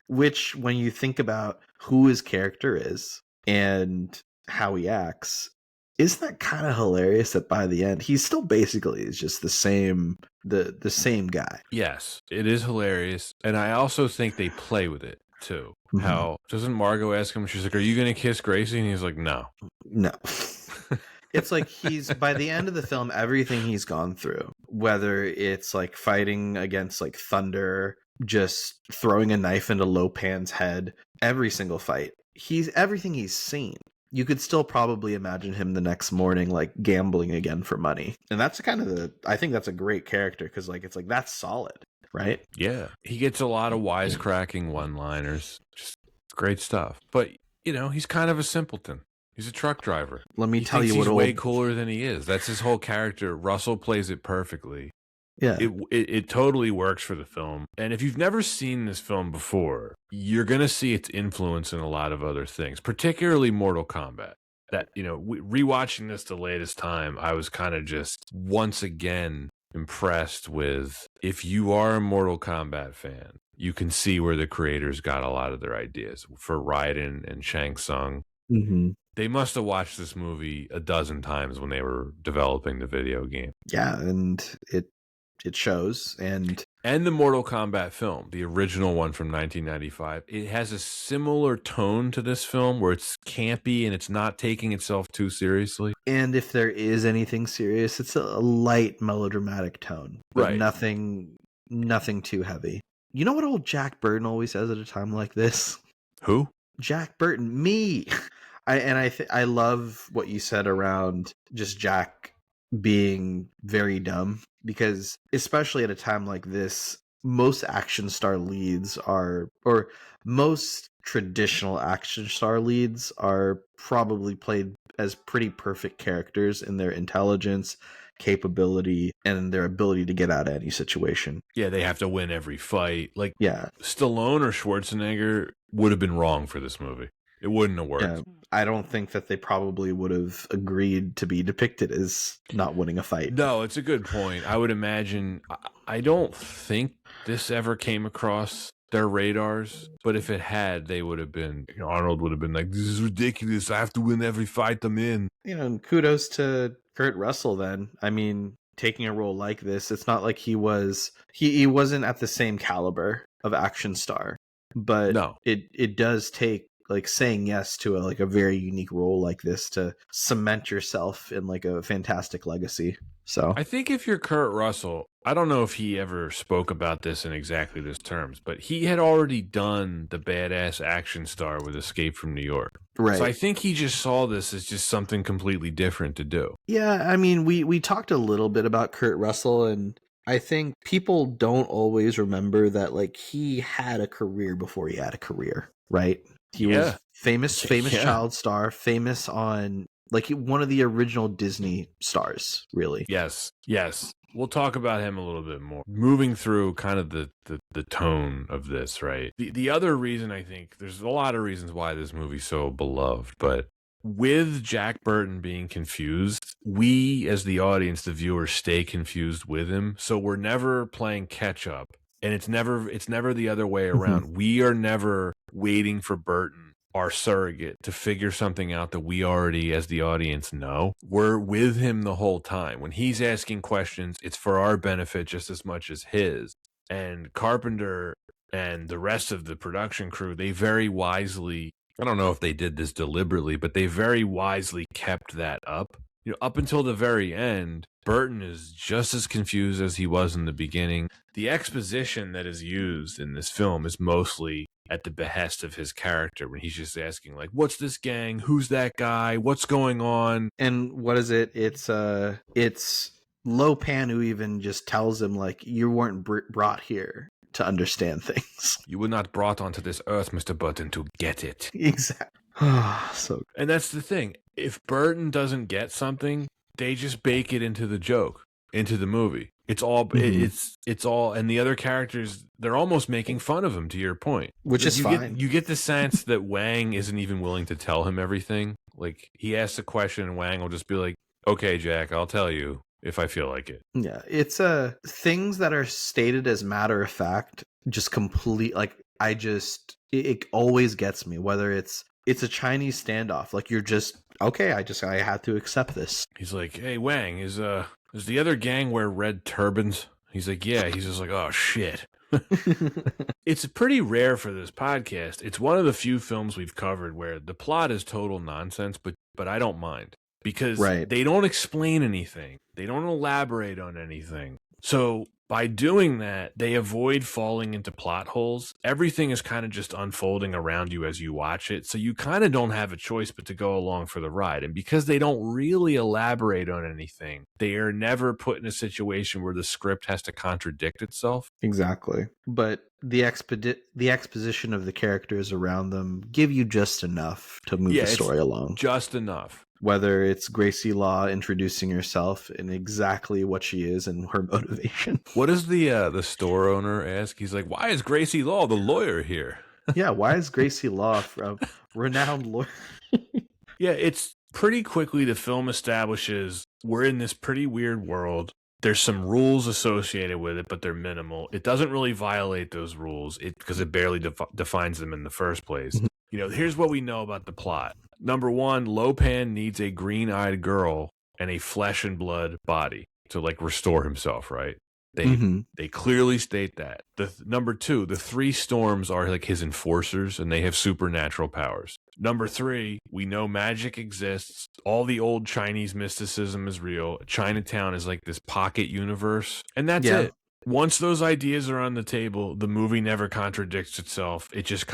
Which, when you think about who his character is and how he acts, isn't that kind of hilarious that by the end he's still basically is just the same guy? Yes, it is hilarious, and I also think they play with it too. Mhm. How doesn't Margot ask him? She's like, "Are you gonna kiss Gracie?" And he's like, "No." It's like he's, by the end of the film, everything he's gone through, whether it's like fighting against like Thunder, just throwing a knife into Lopan's head, every single fight, everything he's seen. You could still probably imagine him the next morning like gambling again for money. And that's kind of I think that's a great character, because like it's like that's solid, right? Yeah, he gets a lot of wisecracking one-liners, just great stuff. But you know, he's kind of a simpleton. He's a truck driver. Let me tell you what he's way cooler than he is. That's his whole character. Russell plays it perfectly. Yeah. It totally works for the film. And if you've never seen this film before, you're going to see its influence in a lot of other things, particularly Mortal Kombat. That, you know, rewatching this the latest time, I was kind of just once again impressed with, if you are a Mortal Kombat fan, you can see where the creators got a lot of their ideas for Raiden and Shang Tsung. Mm-hmm. They must have watched this movie a dozen times when they were developing the video game. Yeah, and it shows. And the Mortal Kombat film, the original one from 1995, it has a similar tone to this film where it's campy and it's not taking itself too seriously. And if there is anything serious, it's a light melodramatic tone, but right. Nothing too heavy. You know what old Jack Burton always says at a time like this? Who? Jack Burton, me. I love what you said around just Jack being very dumb, because especially at a time like this, most action star leads are, or most traditional action star leads are probably played as pretty perfect characters in their intelligence, capability, and their ability to get out of any situation. Yeah, they have to win every fight. Like, yeah, Stallone or Schwarzenegger would have been wrong for this movie. It wouldn't have worked. Yeah, I don't think that they probably would have agreed to be depicted as not winning a fight. No, it's a good point. I would imagine, I don't think this ever came across their radars, but if it had, they would have been, Arnold would have been like, this is ridiculous. I have to win every fight I'm in. And kudos to Kurt Russell then. I mean, taking a role like this, it's not like he wasn't at the same caliber of action star, but no. It does take like saying yes to a very unique role like this to cement yourself in like a fantastic legacy. So I think if you're Kurt Russell, I don't know if he ever spoke about this in exactly these terms, but he had already done the badass action star with Escape from New York. Right. So I think he just saw this as just something completely different to do. Yeah, I mean, we talked a little bit about Kurt Russell, and I think people don't always remember that like he had a career before he had a career, right? He was famous child star, famous on like one of the original Disney stars, really. Yes. We'll talk about him a little bit more. Moving through kind of the tone of this, right? The other reason, I think, there's a lot of reasons why this movie's so beloved, but with Jack Burton being confused, we as the audience, the viewer, stay confused with him. So we're never playing catch up. And it's never the other way around. We are never waiting for Burton, our surrogate, to figure something out that we already, as the audience, know. We're with him the whole time. When he's asking questions, it's for our benefit just as much as his. And Carpenter and the rest of the production crew, they very wisely, I don't know if they did this deliberately, but they very wisely kept that up. Up until the very end, Burton is just as confused as he was in the beginning. The exposition that is used in this film is mostly at the behest of his character, when he's just asking, like, what's this gang? Who's that guy? What's going on? And what is it? It's Lopan who even just tells him, like, you weren't brought here to understand things. You were not brought onto this earth, Mr. Burton, to get it. Exactly. So, And that's the thing. If Burton doesn't get something, they just bake it into the joke, into the movie. It's all it's all, and the other characters, they're almost making fun of him, to your point. which Like, is fine. You get the sense that Wang isn't even willing to tell him everything. Like, he asks a question and Wang will just be like, "Okay, Jack, I'll tell you if I feel like it." Yeah, it's things that are stated as matter of fact, just complete. Like, it always gets me. Whether it's a Chinese standoff, like, you're just okay. I have to accept this. He's like, "Hey, Wang, does the other gang wear red turbans?" He's like, "Yeah." He's just like, "Oh shit." It's pretty rare for this podcast. It's one of the few films we've covered where the plot is total nonsense, but I don't mind because Right. they don't explain anything. They don't elaborate on anything. So by doing that, they avoid falling into plot holes. Everything is kind of just unfolding around you as you watch it. So you kind of don't have a choice but to go along for the ride. And because they don't really elaborate on anything, they are never put in a situation where the script has to contradict itself. Exactly. But the exposition of the characters around them give you just enough to move the story along. Just enough. Whether it's Gracie Law introducing herself and exactly what she is and her motivation. What does the store owner ask? He's like, "Why is Gracie Law the lawyer here?" Yeah, why is Gracie Law from renowned lawyer? Yeah, it's pretty quickly the film establishes we're in this pretty weird world. There's some rules associated with it, but they're minimal. It doesn't really violate those rules because it barely defines them in the first place. Here's what we know about the plot. Number one, Lopan needs a green-eyed girl and a flesh and blood body to restore himself, right? They clearly state that. Number two, the three storms are his enforcers and they have supernatural powers. Number three, we know magic exists. All the old Chinese mysticism is real. Chinatown is like this pocket universe. And that's it. Once those ideas are on the table, the movie never contradicts itself. It just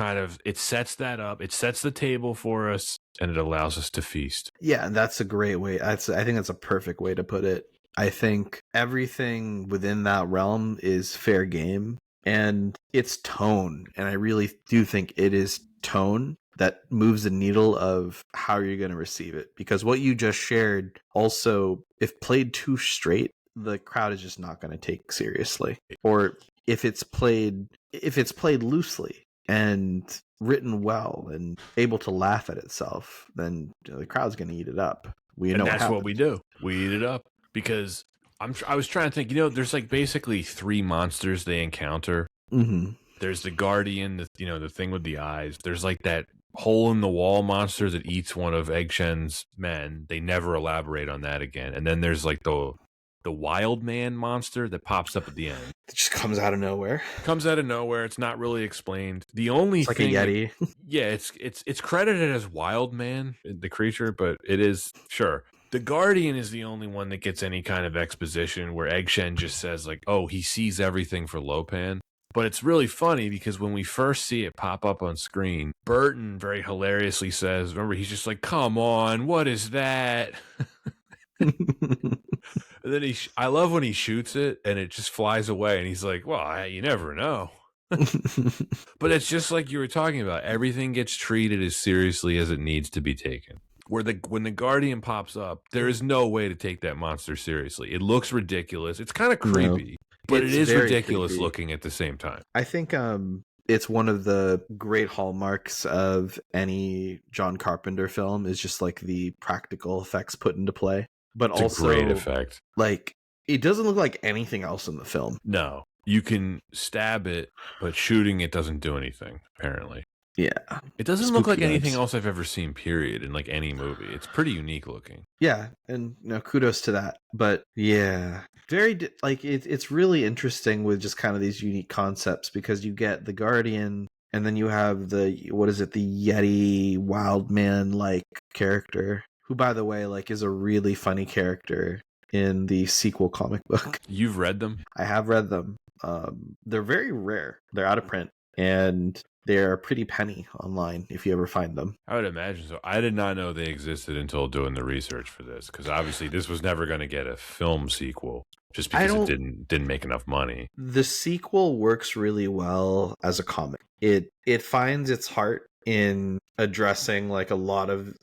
it sets that up. It sets the table for us and it allows us to feast. Yeah, and that's a great way. I think that's a perfect way to put it. I think everything within that realm is fair game, and it's tone. And I really do think it is tone that moves the needle of how you're going to receive it. Because what you just shared also, if played too straight, the crowd is just not going to take seriously. Or if it's played loosely and written well and able to laugh at itself, then the crowd's going to eat it up. And that's what we do. We eat it up. Because I was trying to think, there's basically three monsters they encounter. There's the Guardian, the thing with the eyes. There's that hole in the wall monster that eats one of Egg Shen's men. They never elaborate on that again. And then there's the wild man monster that pops up at the end. It just comes out of nowhere. It's not really explained. The only thing, like a Yeti. Yeah, it's credited as wild man, the creature, but it is sure. The Guardian is the only one that gets any kind of exposition where Egg Shen just says oh, he sees everything for Lopan. But it's really funny because when we first see it pop up on screen, Burton very hilariously says, remember, he's just like, "Come on, what is that?" And then I love when he shoots it and it just flies away and he's like, "Well, you never know." But it's just like you were talking about. Everything gets treated as seriously as it needs to be taken. When the Guardian pops up, there is no way to take that monster seriously. It looks ridiculous. It's kind of creepy, but it is ridiculous looking at the same time. I think it's one of the great hallmarks of any John Carpenter film is just the practical effects put into play. But it's also a great effect. It doesn't look like anything else in the film. No, you can stab it, but shooting it doesn't do anything, apparently. Yeah. It doesn't look like anything else I've ever seen, period, in any movie. It's pretty unique looking. Yeah, and kudos to that. But yeah, very it's really interesting with just kind of these unique concepts because you get the Guardian and then you have the Yeti wild man character who, by the way, is a really funny character in the sequel comic book. You've read them? I have read them. They're very rare. They're out of print and they're a pretty penny online if you ever find them. I would imagine so. I did not know they existed until doing the research for this, because obviously this was never going to get a film sequel just because it didn't make enough money. The sequel works really well as a comic. It finds its heart in addressing like a lot of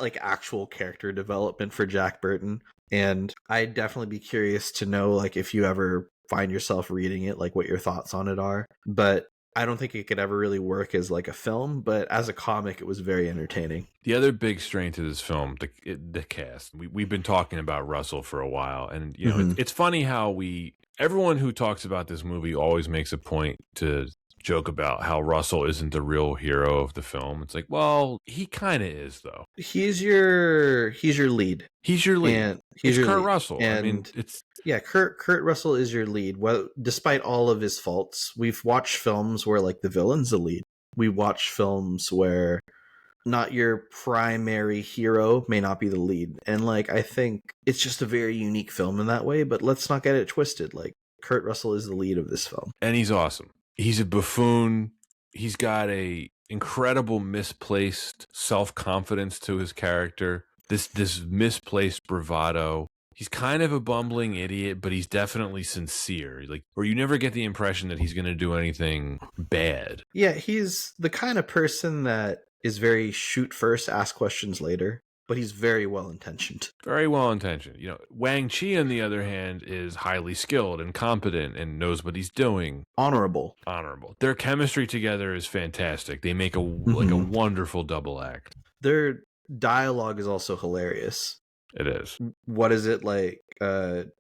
like actual character development for Jack Burton. And I'd definitely be curious to know like if you ever find yourself reading it, like what your thoughts on it are. But I don't think it could ever really work as like a film, but as a comic, it was very entertaining. The other big strength of this film, the cast. We've been talking about Russell for a while, and you know it's funny how everyone who talks about this movie always makes a point to joke about how Russell isn't the real hero of the film. It's like, well, he kind of is, though. He's your lead. He's your lead. And it's Kurt Russell. And I mean, it's Kurt Russell is your lead. Well, despite all of his faults, we've watched films where like the villain's the lead. We watch films where not your primary hero may not be the lead. And like I think it's just a very unique film in that way, but let's not get it twisted. Like Kurt Russell is the lead of this film. And he's awesome. He's a buffoon. He's got a incredible misplaced self-confidence to his character. This misplaced bravado. He's kind of a bumbling idiot, but he's definitely sincere. Like, or you never get the impression that he's going to do anything bad. Yeah, he's the kind of person that is very shoot first, ask questions later, but he's very well intentioned. Very well intentioned. You know, Wang Chi, on the other hand, is highly skilled and competent and knows what he's doing. Honorable. Their chemistry together is fantastic. They make like a wonderful double act. Their dialogue is also hilarious. It is. What is it like?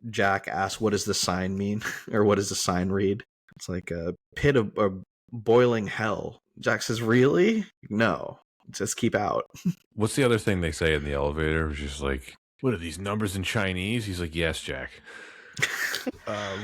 Jack asks, "What does the sign mean?" or "What does the sign read?" It's like a pit of boiling hell. Jack says, "Really? No, just keep out." What's the other thing they say in the elevator? It's just like, "What are these numbers in Chinese?" He's like, "Yes, Jack."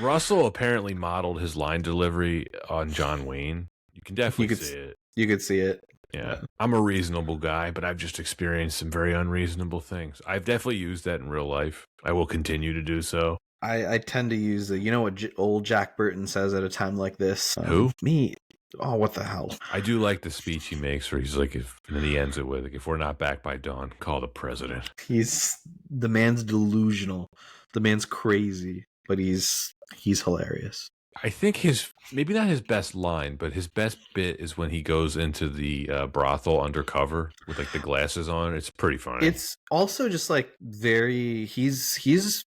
Russell apparently modeled his line delivery on John Wayne. You can definitely see it. You could see it. Yeah. I'm a reasonable guy, but I've just experienced some very unreasonable things. I've definitely used that in real life. I will continue to do so. I tend to use you know what old Jack Burton says at a time like this? Who? Me. Oh, what the hell? I do like the speech he makes where he's like, and then he ends it with, like, if we're not back by dawn, call the president. The man's delusional. The man's crazy, but he's hilarious. I think maybe not his best line, but his best bit is when he goes into the brothel undercover with like the glasses on. It's pretty funny. It's also just like he's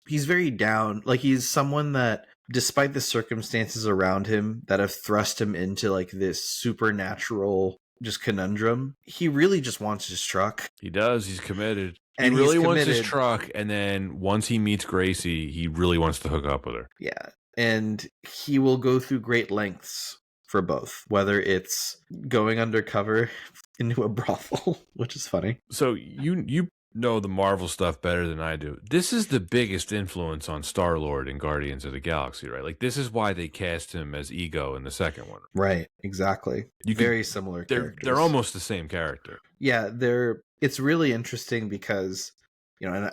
very down. Like he's someone that, despite the circumstances around him that have thrust him into like this supernatural just conundrum, he really just wants his truck. He does. He's committed. And he really wants his truck. And then once he meets Gracie, he really wants to hook up with her. Yeah. And he will go through great lengths for both, whether it's going undercover into a brothel, which is funny. So you know the Marvel stuff better than I do. This is the biggest influence on Star-Lord in Guardians of the Galaxy, right? Like, this is why they cast him as Ego in the second one. Right, exactly. Very similar characters. They're almost the same character. Yeah, it's really interesting because, you know, and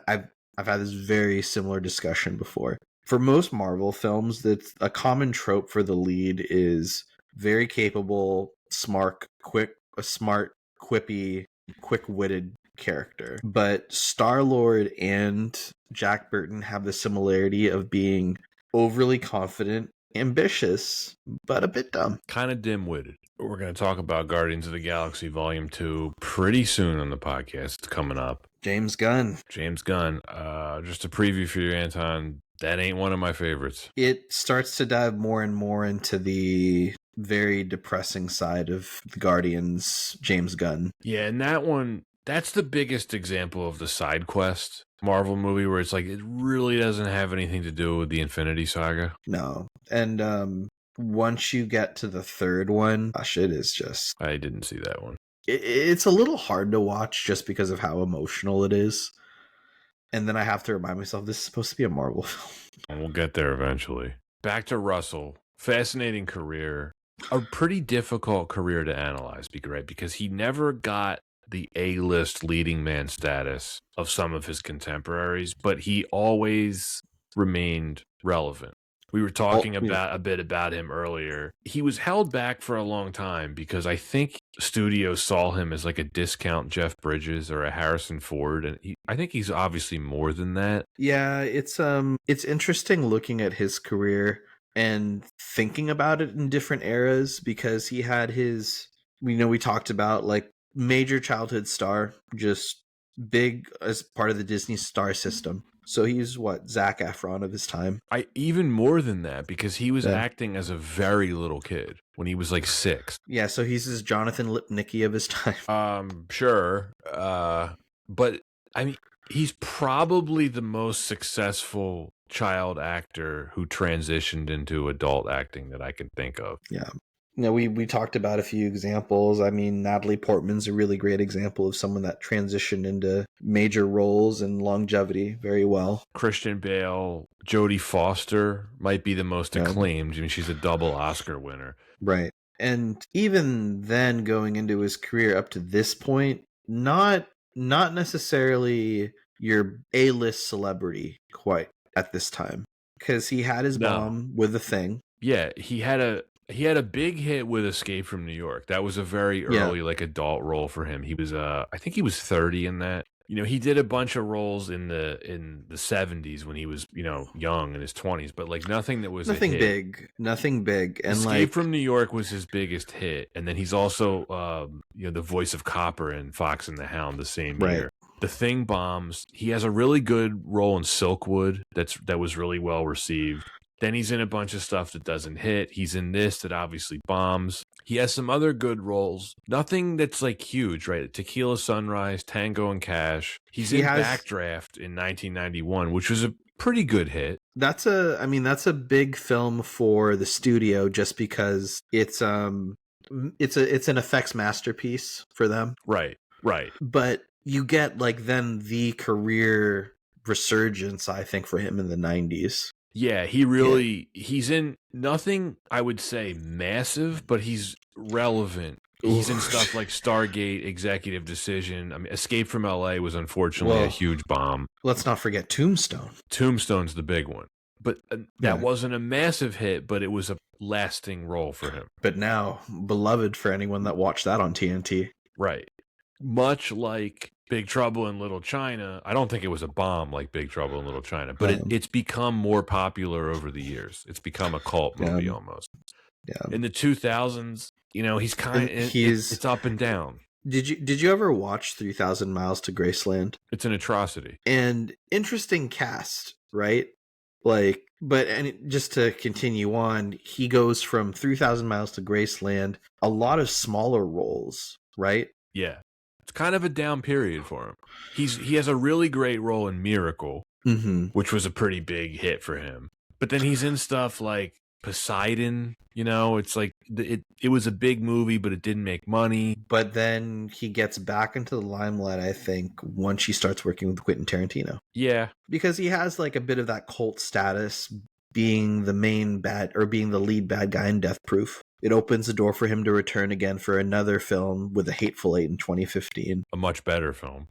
I've had this very similar discussion before. For most Marvel films, that's a common trope for the lead is very capable, smart, quippy, quick-witted character. But Star-Lord and Jack Burton have the similarity of being overly confident, ambitious, but a bit dumb. Kind of dim-witted. We're going to talk about Guardians of the Galaxy Volume 2 pretty soon on the podcast. It's coming up. James Gunn. Just a preview for you, Anton. That ain't one of my favorites. It starts to dive more and more into the very depressing side of the Guardians, James Gunn. Yeah, and that one, that's the biggest example of the side quest Marvel movie where it's like it really doesn't have anything to do with the Infinity Saga. No. And once you get to the third one, gosh, it is just... I didn't see that one. It's a little hard to watch just because of how emotional it is. And then I have to remind myself, this is supposed to be a Marvel film. And we'll get there eventually. Back to Russell. Fascinating career. A pretty difficult career to analyze, right? Because he never got the A-list leading man status of some of his contemporaries, but he always remained relevant. We were talking a bit about him earlier. He was held back for a long time because I think studios saw him as like a discount Jeff Bridges or a Harrison Ford, and I think he's obviously more than that. Yeah, it's interesting looking at his career and thinking about it in different eras because he had his we talked about like major childhood star, just big as part of the Disney star system. So he's what, Zac Efron of his time. I even more than that, because he was Yeah. acting as a very little kid when he was like 6. Yeah, so he's his Jonathan Lipnicki of his time. Sure. But I mean, he's probably the most successful child actor who transitioned into adult acting that I can think of. Yeah. We talked about a few examples. I mean, Natalie Portman's a really great example of someone that transitioned into major roles and longevity very well. Christian Bale, Jodie Foster might be the most acclaimed. I mean, she's a double Oscar winner. Right. And even then, going into his career up to this point, not necessarily your A-list celebrity quite at this time, because he had his bomb with The Thing. Yeah, he had a big hit with Escape from New York. That was a very early like adult role for him. He was I think he was 30 in that. You know, he did a bunch of roles in the 70s when he was, you know, young in his 20s, but like nothing that was nothing a hit. Nothing big. And Escape from New York was his biggest hit, and then he's also you know, the voice of Copper in Fox and the Hound the same year. The Thing bombs. He has a really good role in Silkwood that was really well received. Then he's in a bunch of stuff that doesn't hit. He's in this that obviously bombs. He has some other good roles. Nothing that's like huge, right? Tequila Sunrise, Tango and Cash. He's in Backdraft in 1991, which was a pretty good hit. That's a big film for the studio just because it's an effects masterpiece for them. Right. But you get like then the career resurgence, I think, for him in the 90s. Yeah, he's in nothing, I would say, massive, but he's relevant. He's in stuff like Stargate, Executive Decision. I mean, Escape from LA was unfortunately a huge bomb. Let's not forget Tombstone. Tombstone's the big one. But that wasn't a massive hit, but it was a lasting role for him. But now, beloved for anyone that watched that on TNT. Right. Much like Big Trouble in Little China. I don't think it was a bomb like Big Trouble in Little China, but it's become more popular over the years. It's become a cult movie almost. Yeah. In the 2000s, you know, he's kind of it's up and down. Did you ever watch 3,000 Miles to Graceland? It's an atrocity. And interesting cast, right? Like, just to continue on, he goes from 3,000 Miles to Graceland, a lot of smaller roles, right? Yeah. It's kind of a down period for him. He has a really great role in Miracle, which was a pretty big hit for him. But then he's in stuff like Poseidon, you know, it's like it was a big movie, but it didn't make money. But then he gets back into the limelight, I think, once he starts working with Quentin Tarantino. Yeah. Because he has like a bit of that cult status, being the lead bad guy in Death Proof. It opens the door for him to return again for another film with A Hateful Eight in 2015. A much better film.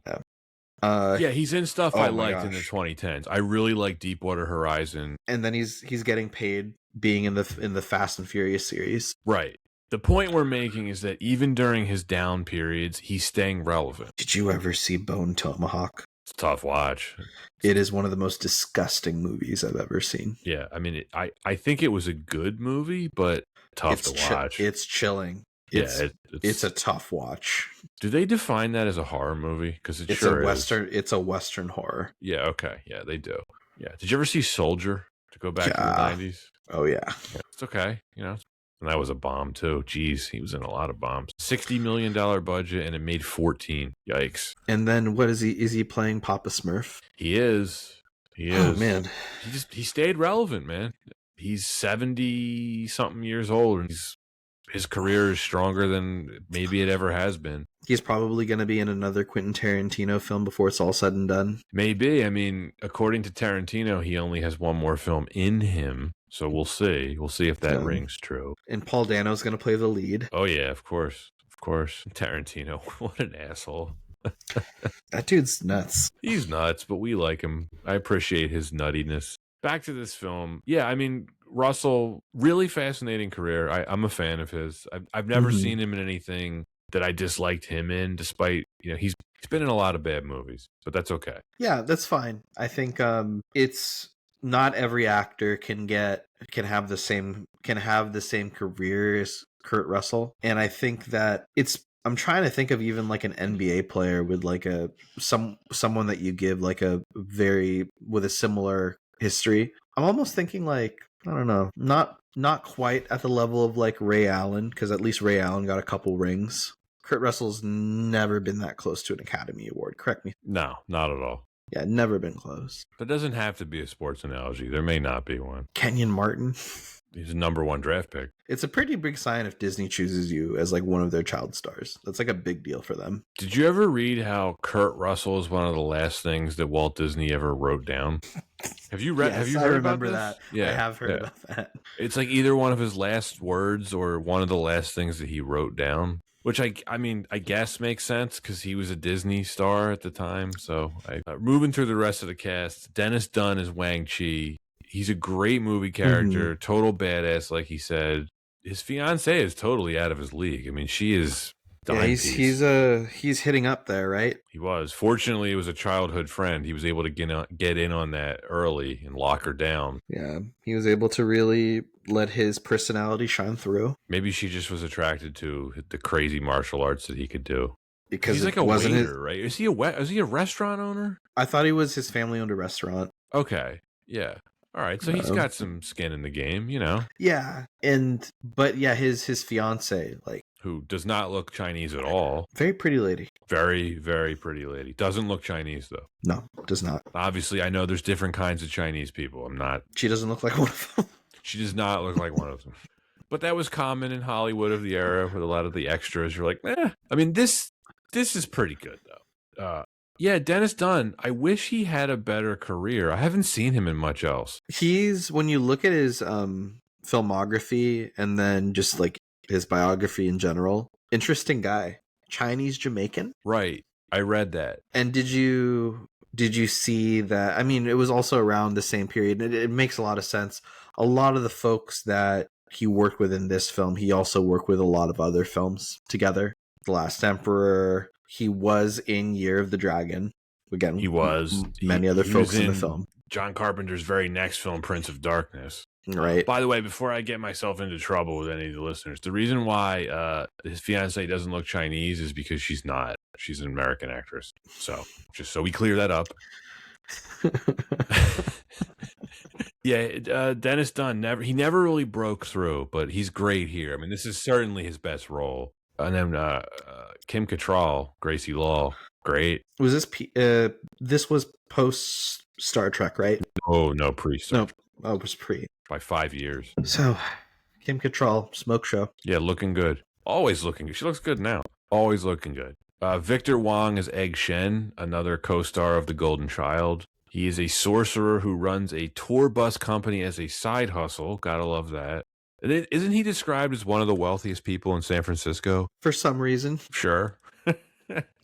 Yeah. He's in stuff I liked in the 2010s. I really like Deepwater Horizon. And then he's getting paid being in the Fast and Furious series. Right. The point we're making is that even during his down periods, he's staying relevant. Did you ever see Bone Tomahawk? It's a tough watch. It is one of the most disgusting movies I've ever seen. Yeah, I mean, I think it was a good movie, but tough to watch. It's chilling. It's a tough watch. Do they define that as a horror movie? Because it's a western. It's a western horror. Yeah. Okay. Yeah, they do. Yeah. Did you ever see Soldier? To go back to the 90s. Oh yeah. It's okay. You know, and that was a bomb too. Jeez, he was in a lot of bombs. $60 million budget, and it made 14. Yikes. And then what is he? Is he playing Papa Smurf? He is. Oh man. He stayed relevant, man. He's 70 something years old, and his career is stronger than maybe it ever has been. He's probably going to be in another Quentin Tarantino film before it's all said and done. Maybe. I mean, according to Tarantino, he only has one more film in him. So we'll see. We'll see if that rings true. And Paul Dano's going to play the lead. Oh, yeah, of course. Of course. Tarantino, what an asshole. That dude's nuts. He's nuts, but we like him. I appreciate his nuttiness. Back to this film. Yeah, I mean, Russell, really fascinating career. I'm a fan of his. I've never seen him in anything that I disliked him in, despite, you know, he's been in a lot of bad movies, but that's okay. Yeah, that's fine. I think it's not every actor can have the same career Kurt Russell, and I think that I'm trying to think of even like an NBA player with like someone that you give like a very with a similar history. I'm almost thinking like, I don't know, not quite at the level of like Ray Allen, because at least Ray Allen got a couple rings. Kurt Russell's never been that close to an Academy Award. Correct me. No, not at all. Yeah, never been close. That doesn't have to be a sports analogy. There may not be one. Kenyon Martin. He's a #1 draft pick. It's a pretty big sign if Disney chooses you as like one of their child stars. That's like a big deal for them. Did you ever read how Kurt Russell is one of the last things that Walt Disney ever wrote down? Have you read? Yes, have you I heard remember about this? that. Yeah, I have heard about that. It's like either one of his last words or one of the last things that he wrote down. Which I mean, I guess makes sense because he was a Disney star at the time. So, moving through the rest of the cast, Dennis Dunn is Wang Chi. He's a great movie character, total badass, like he said. His fiance is totally out of his league. I mean, she is. Yeah, he's hitting up there, right? He was. Fortunately, it was a childhood friend. He was able to get in on that early and lock her down. Yeah, he was able to really let his personality shine through. Maybe she just was attracted to the crazy martial arts that he could do. Because he's like a waiter, right? Is he a restaurant owner? I thought he was. His family owned a restaurant. Okay, yeah. All right, so he's got some skin in the game, you know. Yeah, but his fiance, like, who does not look Chinese at all. Very pretty lady. Very, very pretty lady. Doesn't look Chinese though. No, does not. Obviously, I know there's different kinds of Chinese people. She doesn't look like one of them. She does not look like one of them. But that was common in Hollywood of the era with a lot of the extras. You're like, I mean, this is pretty good though. Yeah, Dennis Dunn, I wish he had a better career. I haven't seen him in much else. When you look at his filmography and then just like his biography in general, interesting guy. Chinese Jamaican? Right. I read that. And did you see that? I mean, it was also around the same period. It makes a lot of sense. A lot of the folks that he worked with in this film, he also worked with a lot of other films together. The Last Emperor. He was in Year of the Dragon. Again, he was. Many other folks in the film. John Carpenter's very next film, Prince of Darkness. Right. By the way, before I get myself into trouble with any of the listeners, the reason why his fiancée doesn't look Chinese is because she's not. She's an American actress. So, just so we clear that up. Yeah, Dennis Dunn never really broke through, but he's great here. I mean, this is certainly his best role. And then Kim Cattrall, Gracie Law, great. Was this this was post Star Trek, right? Oh no, pre-Star Trek. No, it was pre. By 5 years. So, Kim Cattrall, Smoke Show. Yeah, looking good. Always looking good. She looks good now. Always looking good. Victor Wong is Egg Shen, another co-star of The Golden Child. He is a sorcerer who runs a tour bus company as a side hustle. Gotta love that. Isn't he described as one of the wealthiest people in San Francisco? For some reason. Sure.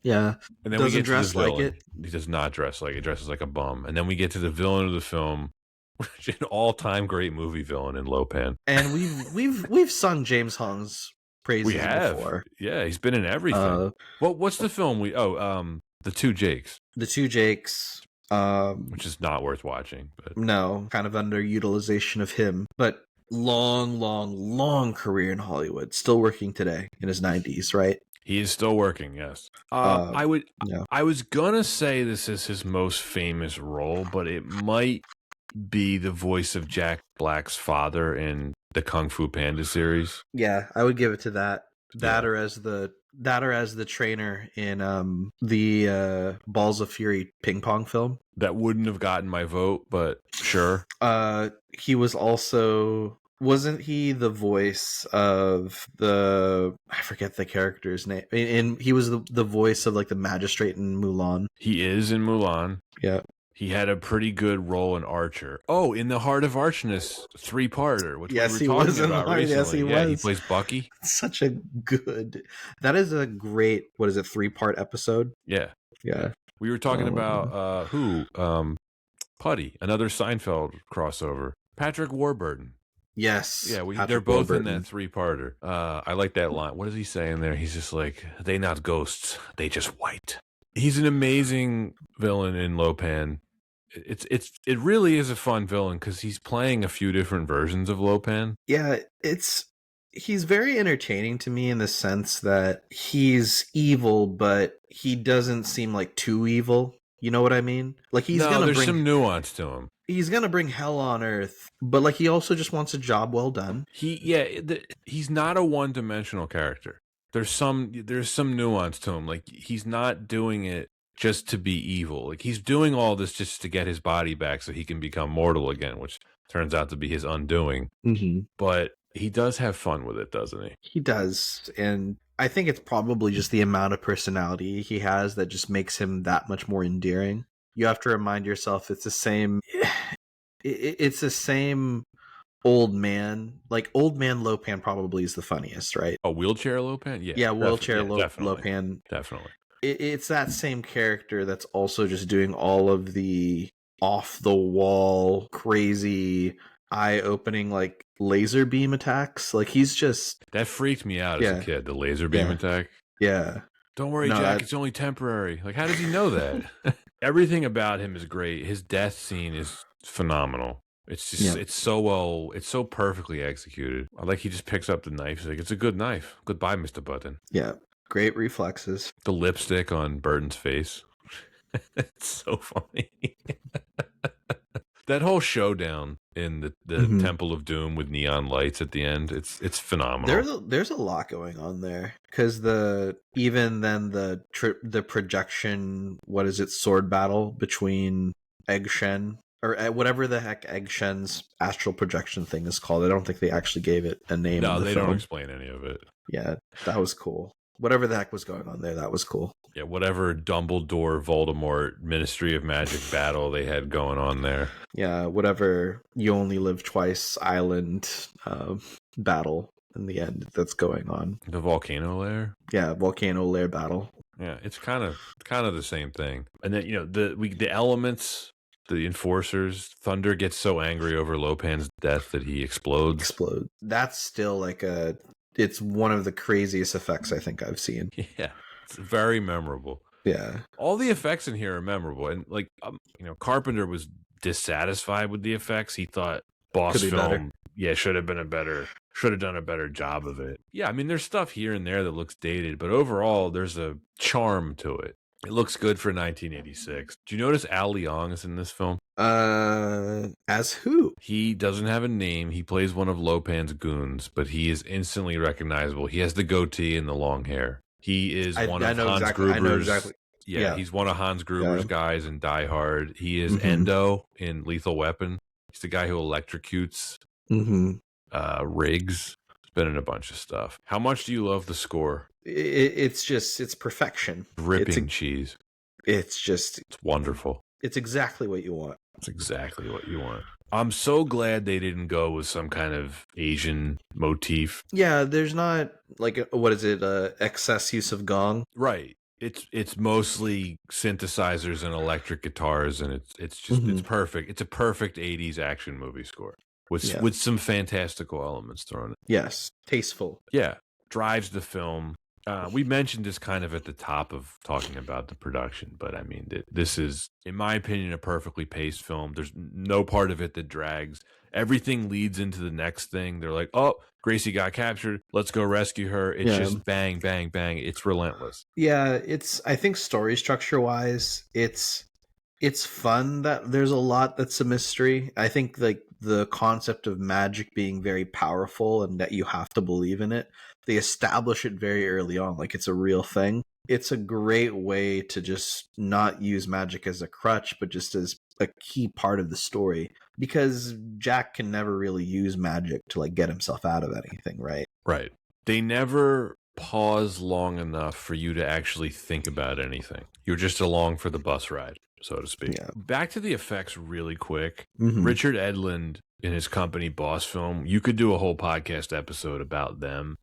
Yeah. And then doesn't dress like it. He does not dress like it. He dresses like a bum. And then we get to the villain of the film, which is an all-time great movie villain in Lopan. And we've sung James Hong's praises before. Yeah, he's been in everything. What's the film The Two Jakes? The Two Jakes. Which is not worth watching. But no, kind of underutilization of him. But long career in Hollywood. Still working today in his 90s, right? He is still working, yes. I was gonna say this is his most famous role, but it might be the voice of Jack Black's father in the Kung Fu Panda series. Yeah, I would give it to that. Or as the trainer in the Balls of Fury ping pong film. That wouldn't have gotten my vote, but sure. He was also, wasn't he the voice of I forget the character's name. And he was the voice of like the magistrate in Mulan. He is in Mulan. Yeah. He had a pretty good role in Archer. Oh, in the Heart of Archness 3-parter, which we were talking about recently. Yes, he was. He plays Bucky. Such a good. That is a great. What is it? 3-part episode. Yeah. Yeah. We were talking about Putty, another Seinfeld crossover. Patrick Warburton. Yes. Yeah, they're both in that 3-parter. I like that line. What does he say in there? He's just like, they not ghosts, they just white. He's an amazing villain in Lopan. It really is a fun villain because he's playing a few different versions of Lopan. Yeah, he's very entertaining to me in the sense that he's evil, but he doesn't seem like too evil. You know what I mean? Like There's some nuance to him. He's gonna bring hell on earth, but like he also just wants a job well done. He's not a one-dimensional character. There's some nuance to him. Like he's not doing it just to be evil. Like he's doing all this just to get his body back so he can become mortal again, which turns out to be his undoing. Mm-hmm. But he does have fun with it, doesn't he? He does, and I think it's probably just the amount of personality he has that just makes him that much more endearing. You have to remind yourself it's the same. It's the same old man. Like old man Lopan probably is the funniest, right? A wheelchair Lopan, yeah, wheelchair definitely. Lopan, definitely. It's that same character that's also just doing all of the off the wall, crazy, eye opening like laser beam attacks. Like he's just that freaked me out as a kid. The laser beam attack. Yeah. Don't worry, Jack. It's only temporary. Like, how does he know that? Everything about him is great. His death scene is phenomenal. It's just, it's so perfectly executed. I like he just picks up the knife. He's like, it's a good knife. Goodbye, Mr. Button. Yeah. Great reflexes. The lipstick on Burton's face. It's so funny. That whole showdown in the Temple of Doom with neon lights at the end, it's phenomenal. There's a lot going on there because the projection, what is it, sword battle between Egg Shen or whatever the heck Egg Shen's astral projection thing is called. I don't think they actually gave it a name. No, they don't explain any of it. Yeah, that was cool. Whatever the heck was going on there, that was cool. Yeah, whatever Dumbledore, Voldemort, Ministry of Magic battle they had going on there. Yeah, whatever You Only Live Twice island battle in the end that's going on. The volcano lair? Yeah, volcano lair battle. Yeah, it's kind of the same thing. And then, the elements, the enforcers, Thunder gets so angry over Lopan's death that he explodes. That's still it's one of the craziest effects I think I've seen. Yeah, it's very memorable. Yeah. All the effects in here are memorable. And, Carpenter was dissatisfied with the effects. He thought Boss Film, should have done a better job of it. Yeah, I mean, there's stuff here and there that looks dated, but overall, there's a charm to it. It looks good for 1986. Do you notice Al Leong is in this film? As who? He doesn't have a name. He plays one of Lopan's goons, but he is instantly recognizable. He has the goatee and the long hair. He is one of Hans Gruber's. I know exactly. Yeah, he's one of Hans Gruber's guys in Die Hard. He is Endo in Lethal Weapon. He's the guy who electrocutes Riggs. He's been in a bunch of stuff. How much do you love the score? It's perfection. Dripping cheese. It's wonderful. It's exactly what you want. It's exactly what you want. I'm so glad they didn't go with some kind of Asian motif. Yeah, there's not excess use of gong. Right. It's mostly synthesizers and electric guitars, and it's just it's perfect. It's a perfect 80s action movie score with some fantastical elements thrown in. Yes, tasteful. Yeah, drives the film. We mentioned this kind of at the top of talking about the production, but I mean, this is, in my opinion, a perfectly paced film. There's no part of it that drags. Everything leads into the next thing. They're like, oh, Gracie got captured. Let's go rescue her. It's just bang, bang, bang. It's relentless. Yeah, I think story structure wise, it's fun that there's a lot that's a mystery. I think the concept of magic being very powerful and that you have to believe in it, they establish it very early on, like it's a real thing. It's a great way to just not use magic as a crutch, but just as a key part of the story, because Jack can never really use magic to get himself out of anything, right? Right. They never pause long enough for you to actually think about anything. You're just along for the bus ride, so to speak. Yeah. Back to the effects really quick. Richard Edlund and his company Boss Film, you could do a whole podcast episode about them.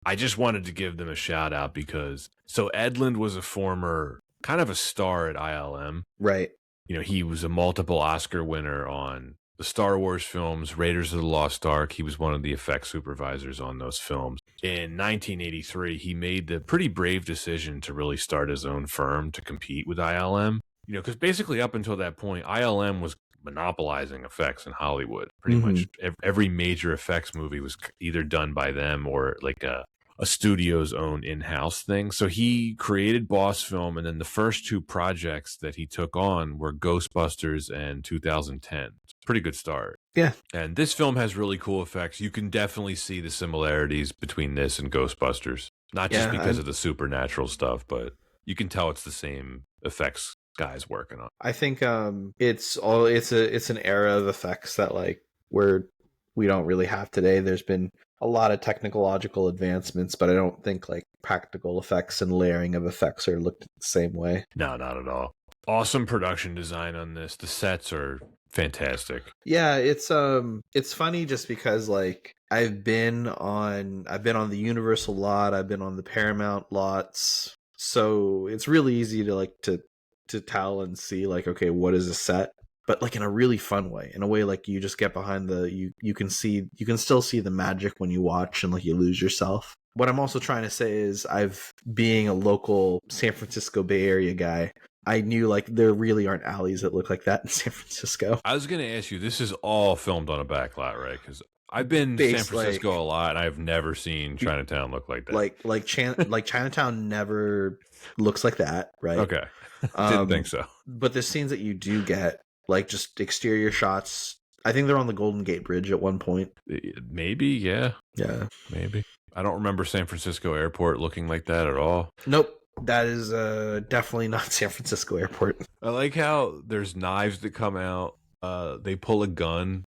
I just wanted to give them a shout out because Edlund was a former kind of a star at ILM. Right. He was a multiple Oscar winner on the Star Wars films, Raiders of the Lost Ark. He was one of the effects supervisors on those films. In 1983, he made the pretty brave decision to really start his own firm to compete with ILM. Because basically up until that point, ILM was monopolizing effects in Hollywood. Pretty much every major effects movie was either done by them or like a studio's own in-house thing. So he created Boss Film, and then the first two projects that he took on were Ghostbusters and 2010. It's a pretty good start. Yeah. And this film has really cool effects. You can definitely see the similarities between this and Ghostbusters. Not just because of the supernatural stuff, but you can tell it's the same effects guys working on. I think it's an era of effects that like we don't really have today. There's been a lot of technological advancements, but I don't think like practical effects and layering of effects are looked at the same way. No, not at all. Awesome production design on this. The sets are fantastic. Yeah, it's funny just because like I've been on the Universal lot, I've been on the Paramount lots, so it's really easy to like to tell and see like, okay, what is a set, but like in a really fun way, in a way like you just get behind you can still see the magic when you watch and like you lose yourself. What I'm also trying to say is being a local San Francisco Bay Area guy, I knew like there really aren't alleys that look like that in San Francisco. I was going to ask you, this is all filmed on a backlot, right? Because I've been to San Francisco a lot, and I've never seen Chinatown look like that. Like Chinatown never looks like that, right? Okay, didn't think so. But the scenes that you do get, like just exterior shots, I think they're on the Golden Gate Bridge at one point. Maybe, yeah, maybe. I don't remember San Francisco Airport looking like that at all. Nope. That is definitely not San Francisco Airport. I like how there's knives that come out. They pull a gun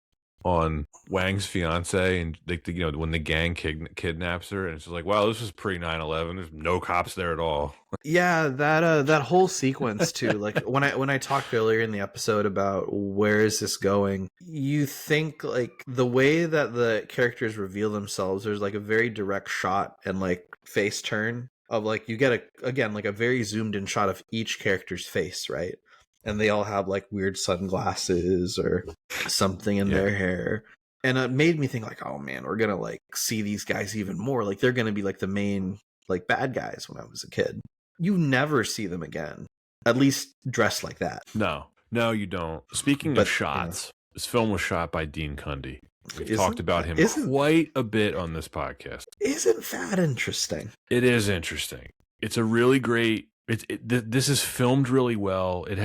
on Wang's fiance, and they, when the gang kidnaps her, and it's just like, wow, this was pre 9/11. There's no cops there at all. Yeah, that whole sequence too. Like when I talked earlier in the episode about where is this going, you think like the way that the characters reveal themselves, there's like a very direct shot and like face turn of like you get a very zoomed in shot of each character's face, right? And they all have like weird sunglasses or something in their hair. And it made me think like, oh man, we're going to like see these guys even more. Like they're going to be like the main like bad guys when I was a kid. You never see them again, at least dressed like that. No, you don't. Speaking of shots, this film was shot by Dean Cundy. We've talked about him quite a bit on this podcast. Isn't that interesting? It is interesting. It's a really great... This is filmed really well. It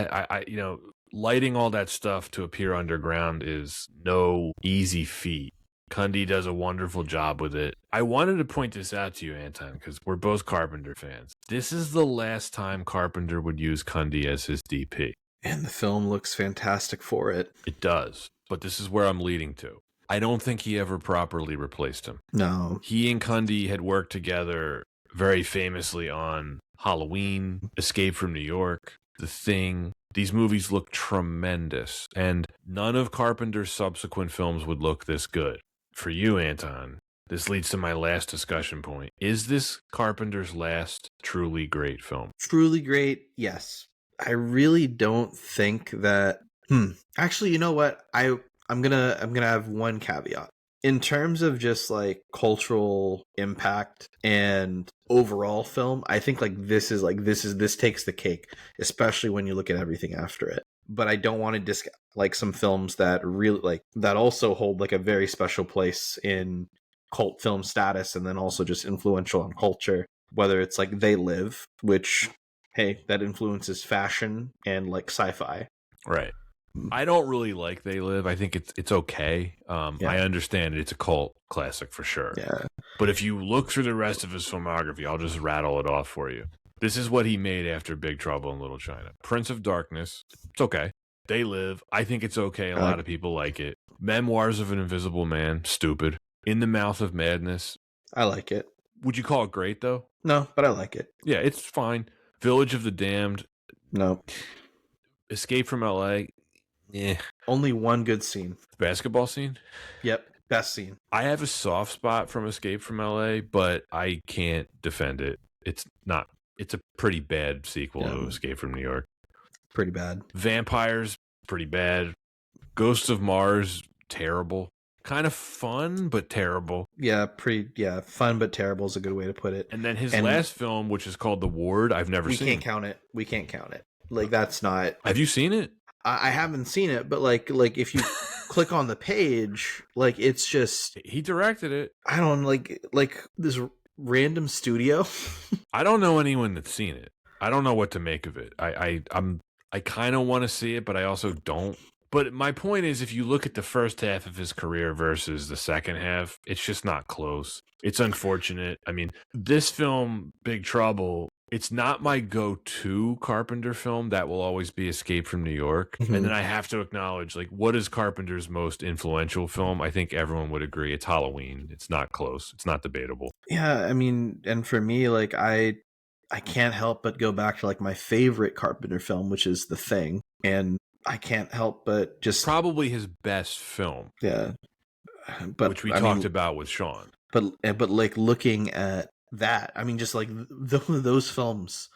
lighting all that stuff to appear underground is no easy feat. Cundy does a wonderful job with it. I wanted to point this out to you, Anton, because we're both Carpenter fans. This is the last time Carpenter would use Cundy as his DP. And the film looks fantastic for it. It does. But this is where I'm leading to. I don't think he ever properly replaced him. No. He and Cundy had worked together very famously on Halloween, Escape from New York, The Thing. These movies look tremendous, and none of Carpenter's subsequent films would look this good. For you, Anton, this leads to my last discussion point. Is this Carpenter's last truly great film? Truly great, yes. I really don't think that... Actually, you know what? I'm gonna have one caveat. In terms of just like cultural impact and overall film, I think like this takes the cake, especially when you look at everything after it. But I don't want to discount like some films that really like that also hold like a very special place in cult film status, and then also just influential on culture. Whether it's like They Live, which that influences fashion and like sci-fi. Right. I don't really like They Live. I think it's okay. I understand it's a cult classic for sure. Yeah. But if you look through the rest of his filmography, I'll just rattle it off for you. This is what he made after Big Trouble in Little China. Prince of Darkness, it's okay. They Live, I think it's okay. A lot of people like it. Memoirs of an Invisible Man, stupid. In the Mouth of Madness. I like it. Would you call it great, though? No, but I like it. Yeah, it's fine. Village of the Damned. No. Escape from L.A., yeah. Only one good scene. Basketball scene? Yep. Best scene. I have a soft spot from Escape from LA, but I can't defend it. It's a pretty bad sequel to Escape from New York. Pretty bad. Vampires, pretty bad. Ghosts of Mars, terrible. Kind of fun, but terrible. Yeah, fun but terrible is a good way to put it. And then his last film, which is called The Ward, I've never seen. We can't count it. Like, that's not... Have you seen it? I haven't seen it, but like if you click on the page, like it's just He directed it. I don't like this random studio. I don't know anyone that's seen it. I don't know what to make of it. I kind of want to see it, but I also don't. But my point is, if you look at the first half of his career versus the second half, it's just not close. It's unfortunate. I mean, this film, Big Trouble, it's not my go-to Carpenter film. That will always be Escape from New York. Mhm. And then I have to acknowledge, like, what is Carpenter's most influential film? I think everyone would agree it's Halloween. It's not close. It's not debatable. Yeah, I mean, and for me, like I can't help but go back to like my favorite Carpenter film, which is The Thing, and I can't help but just Probably his best film, yeah, but which we I talked mean, about with Sean. but like looking at that, I mean, just like those films,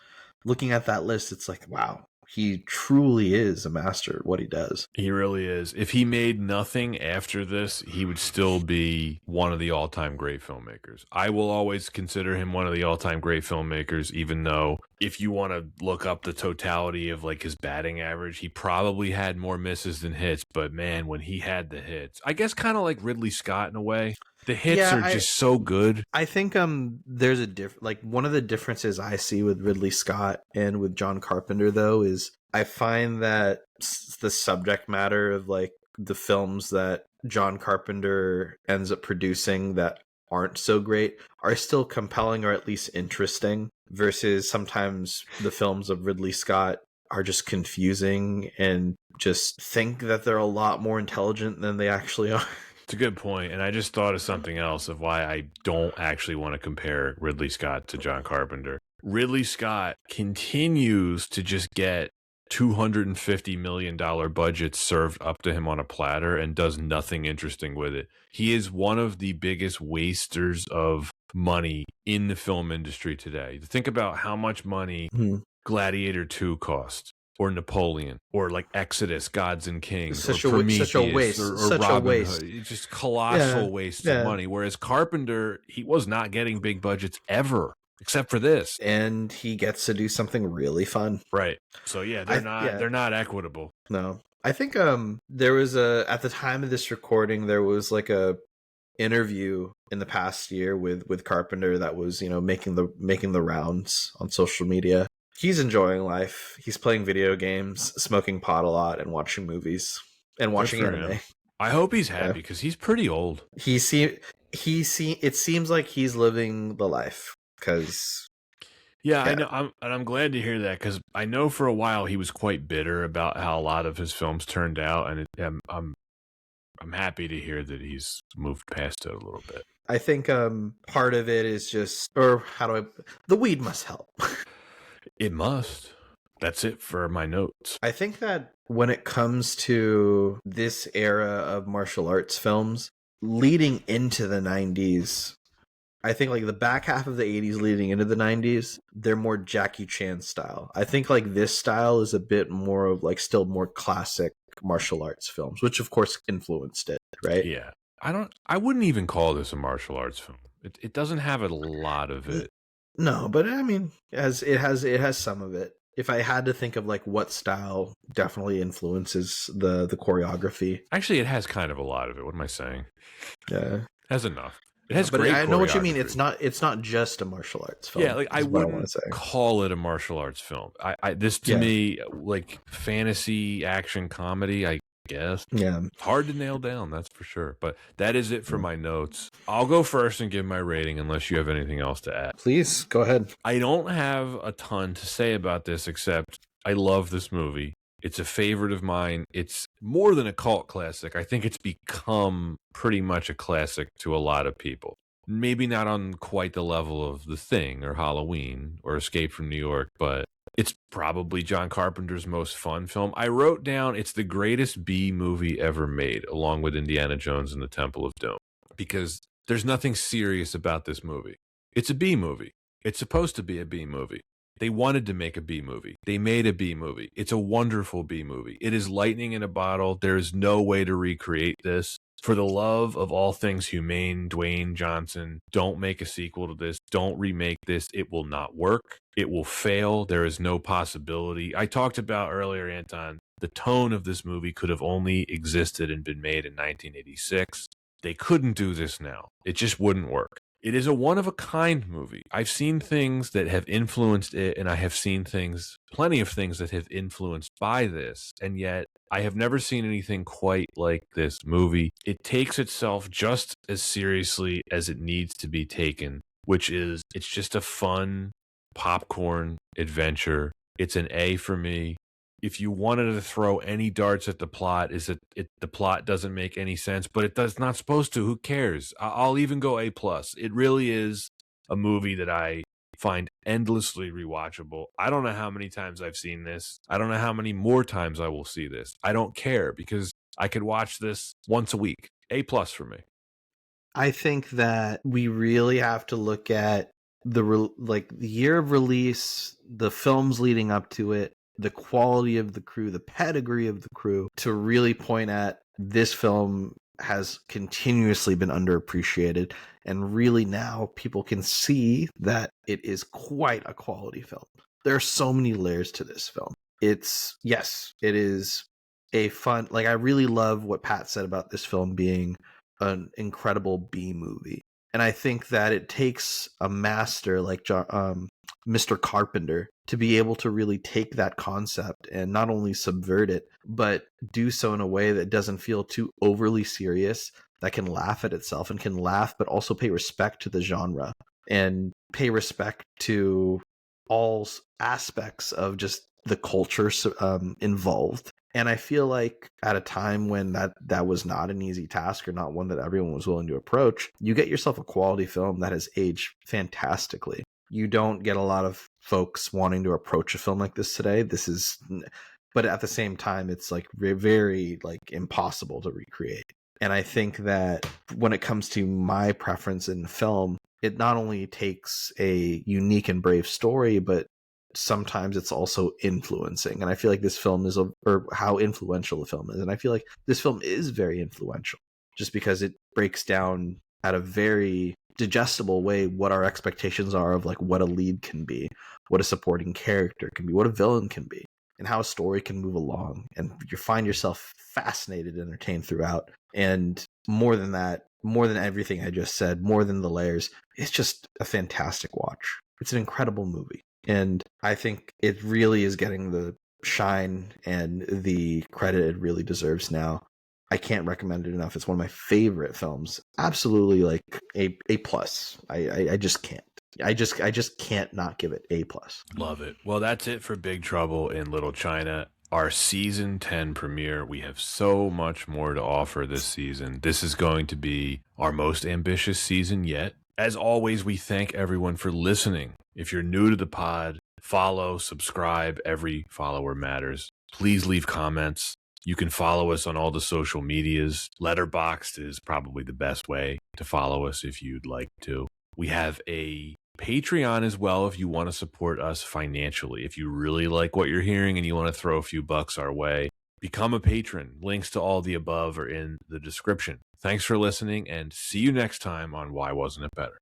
looking at that list, it's like wow, he truly is a master at what he does. He really is. If he made nothing after this, he would still be one of the all-time great filmmakers. I will always consider him one of the all-time great filmmakers, even though if you want to look up the totality of like his batting average, he probably had more misses than hits. But man, when he had the hits, I guess kind of like Ridley Scott in a way. The hits are just so good. I think there's a like one of the differences I see with Ridley Scott and with John Carpenter though is I find that the subject matter of like the films that John Carpenter ends up producing that aren't so great are still compelling or at least interesting versus sometimes the films of Ridley Scott are just confusing and just think that they're a lot more intelligent than they actually are. It's a good point, and I just thought of something else of why I don't actually want to compare Ridley Scott to John Carpenter. Ridley Scott continues to just get $250 million budgets served up to him on a platter and does nothing interesting with it. He is one of the biggest wasters of money in the film industry today. Think about how much money Gladiator 2 cost. Or Napoleon, or like Exodus, Gods and Kings, such or a Prometheus, waste, or such Robin a waste. Hood. It's just colossal waste of money. Whereas Carpenter, he was not getting big budgets ever, except for this, and he gets to do something really fun. Right. So yeah, they're not equitable. No, I think there was at the time of this recording there was like a interview in the past year with Carpenter that was making the rounds on social media. He's enjoying life. He's playing video games, smoking pot a lot, and watching movies and watching anime. I hope he's happy because he's pretty old. It seems like he's living the life because. Yeah, I know. I'm glad to hear that because I know for a while he was quite bitter about how a lot of his films turned out, and I'm happy to hear that he's moved past it a little bit. I think part of it is just, or the weed must help. It must. That's it for my notes. I think that when it comes to this era of martial arts films, leading into the 90s, I think like the back half of the 80s leading into the 90s, they're more Jackie Chan style. I think like this style is a bit more of like still more classic martial arts films, which of course influenced it, right? Yeah. I wouldn't even call this a martial arts film. It doesn't have a lot of it. No, but I mean, it has some of it. If I had to think of like what style definitely influences the choreography. Actually, it has kind of a lot of it. What am I saying? Yeah. It has enough. It has but great I know what you mean. It's not just a martial arts film. Yeah, like I wouldn't call it a martial arts film. This to me, like fantasy action comedy, I guess. Yeah. Hard to nail down, that's for sure. But that is it for my notes. I'll go first and give my rating unless you have anything else to add. Please, go ahead. I don't have a ton to say about this except I love this movie. It's a favorite of mine. It's more than a cult classic. I think it's become pretty much a classic to a lot of people. Maybe not on quite the level of The Thing or Halloween or Escape from New York, but it's probably John Carpenter's most fun film. I wrote down it's the greatest B movie ever made, along with Indiana Jones and the Temple of Doom, because there's nothing serious about this movie. It's a B movie. It's supposed to be a B movie. They wanted to make a B movie. They made a B movie. It's a wonderful B movie. It is lightning in a bottle. There is no way to recreate this. For the love of all things humane, Dwayne Johnson, don't make a sequel to this. Don't remake this. It will not work. It will fail. There is no possibility. I talked about earlier, Anton, The tone of this movie could have only existed and been made in 1986. They couldn't do this now. It just wouldn't work. It is a one-of-a-kind movie. I've seen things that have influenced it, and I have seen plenty of things that have influenced by this, and yet I have never seen anything quite like this movie. It takes itself just as seriously as it needs to be taken, which is, it's just a fun popcorn adventure. It's an A for me. If you wanted to throw any darts at the plot, the plot doesn't make any sense, but it's not supposed to. Who cares? I'll even go A+. It really is a movie that I find endlessly rewatchable. I don't know how many times I've seen this. I don't know how many more times I will see this. I don't care, because I could watch this once a week. A+ for me. I think that we really have to look at the year of release, the films leading up to it, the quality of the crew, the pedigree of the crew, to really point at this film has continuously been underappreciated, and really now people can see that it is quite a quality film. There are so many layers to this film. It is a fun, I really love what Pat said about this film being an incredible B movie. And I think that it takes a master like Mr. Carpenter to be able to really take that concept and not only subvert it, but do so in a way that doesn't feel too overly serious, that can laugh at itself and can laugh, but also pay respect to the genre and pay respect to all aspects of just the culture involved. And I feel like at a time when that was not an easy task, or not one that everyone was willing to approach, you get yourself a quality film that has aged fantastically. You don't get a lot of folks wanting to approach a film like this today. But at the same time, it's very impossible to recreate. And I think that when it comes to my preference in film, it not only takes a unique and brave story, but sometimes it's also influencing. And I feel like this film is, or how influential the film is. And I feel like this film is very influential, just because it breaks down at a very digestible way what our expectations are of what a lead can be, what a supporting character can be, what a villain can be, and how a story can move along. And you find yourself fascinated, entertained throughout. And more than that, more than everything I just said, more than the layers, it's just a fantastic watch. It's an incredible movie. And I think it really is getting the shine and the credit it really deserves now. I can't recommend it enough. It's one of my favorite films. Absolutely A+. I just can't. I just can't not give it A+. Love it. Well, that's it for Big Trouble in Little China, our season 10 premiere. We have so much more to offer this season. This is going to be our most ambitious season yet. As always, we thank everyone for listening. If you're new to the pod, follow, subscribe. Every follower matters. Please leave comments. You can follow us on all the social medias. Letterboxd is probably the best way to follow us if you'd like to. We have a Patreon as well if you want to support us financially. If you really like what you're hearing and you want to throw a few bucks our way, become a patron. Links to all the above are in the description. Thanks for listening, and see you next time on Why Wasn't It Better?